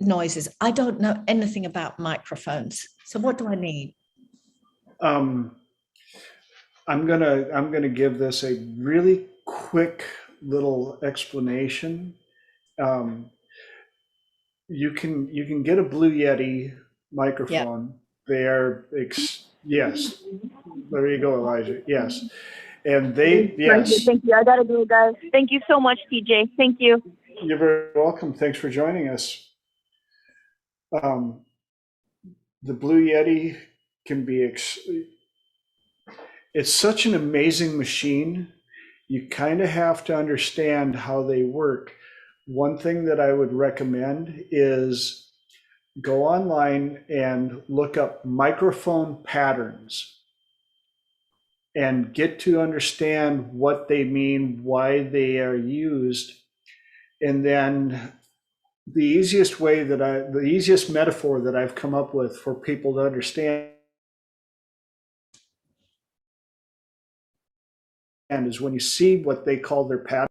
noises? I don't know anything about microphones. So what do I need? I'm gonna give this a really quick little explanation. You can get a Blue Yeti microphone. They are yes. There you go, Elijah. Yes, and yes. Thank you. I gotta go, guys. Thank you so much, TJ. Thank you. You're very welcome. Thanks for joining us. The Blue Yeti can be it's such an amazing machine. You kind of have to understand how they work. One thing that I would recommend is go online and look up microphone patterns and get to understand what they mean, why they are used. And then the easiest metaphor that I've come up with for people to understand is when you see what they call their pattern,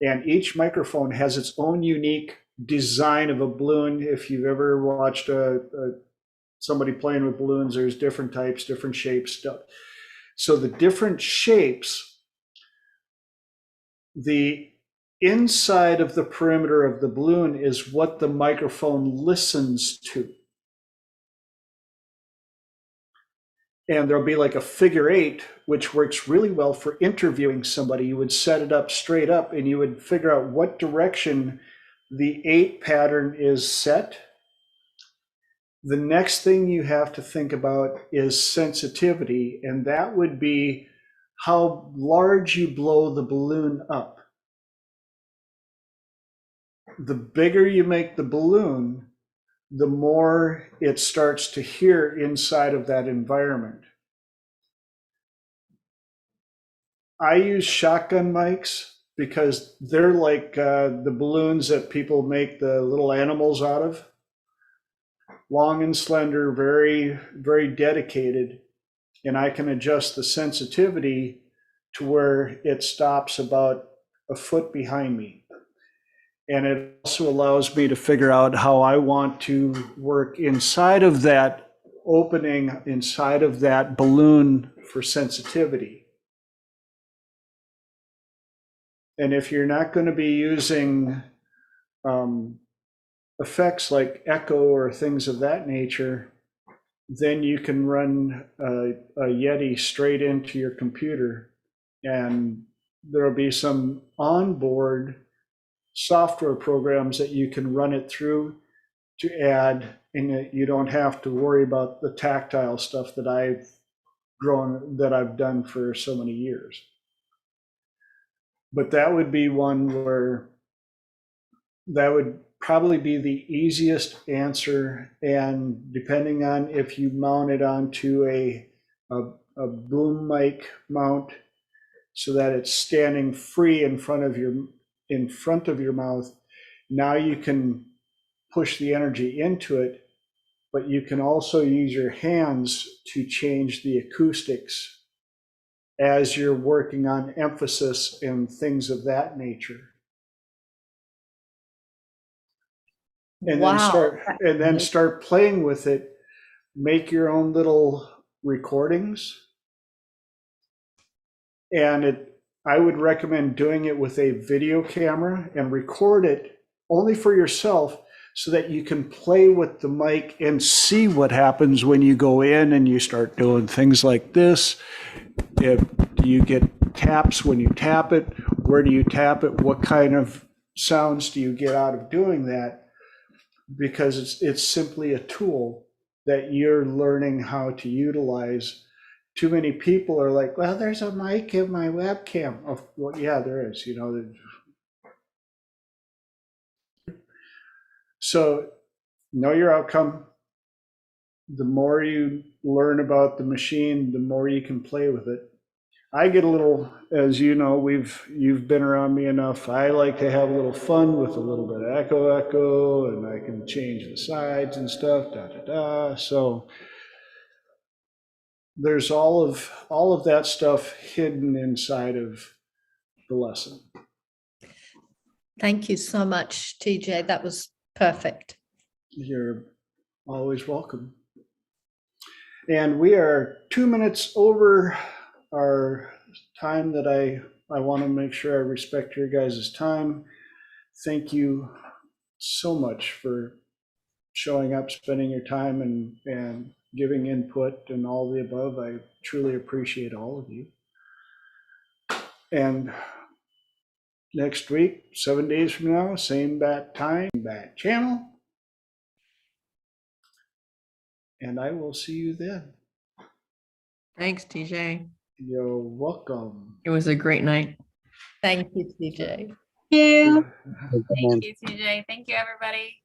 and each microphone has its own unique design of a balloon. If you've ever watched somebody playing with balloons, there's different types, different shapes, stuff. So the different shapes, the inside of the perimeter of the balloon is what the microphone listens to. And there'll be like a figure 8, which works really well for interviewing somebody. You would set it up straight up and you would figure out what direction the 8 pattern is set. The next thing you have to think about is sensitivity, and that would be how large you blow the balloon up. The bigger you make the balloon, the more it starts to hear inside of that environment. I use shotgun mics because they're like the balloons that people make the little animals out of. Long and slender, very, very dedicated. And I can adjust the sensitivity to where it stops about a foot behind me. And it also allows me to figure out how I want to work inside of that opening, inside of that balloon for sensitivity. And if you're not going to be using effects like echo or things of that nature, then you can run a Yeti straight into your computer, and there'll be some onboard software programs that you can run it through to add, and you don't have to worry about the tactile stuff that I've that I've done for so many years. But that would be one where that would probably be the easiest answer. And depending on if you mount it onto a boom mic mount so that it's standing free in front of your mouth, now you can push the energy into it, but you can also use your hands to change the acoustics as you're working on emphasis and things of that nature. And Wow. then start playing with it. Make your own little recordings. And I would recommend doing it with a video camera and record it only for yourself so that you can play with the mic and see what happens when you go in and you start doing things like this. Do you get taps when you tap it? Where do you tap it? What kind of sounds do you get out of doing that? Because it's simply a tool that you're learning how to utilize. Too many people are like, well, there's a mic in my webcam. Oh, well, yeah, there is, So know your outcome. The more you learn about the machine, the more you can play with it. I get a little, as you know, you've been around me enough. I like to have a little fun with a little bit of echo, and I can change the sides and stuff, So there's all of that stuff hidden inside of the lesson. Thank you so much, TJ. That was perfect. You're always welcome. And we are 2 minutes over our time that I want to make sure I respect your guys' time. Thank you so much for showing up, spending your time, and giving input and all the above. I truly appreciate all of you. And next week, 7 days from now, same bat time, bat channel. And I will see you then. Thanks, TJ. You're welcome. It was a great night. Thank you, TJ. Thank you. Come on. Thank you, TJ. Thank you, everybody.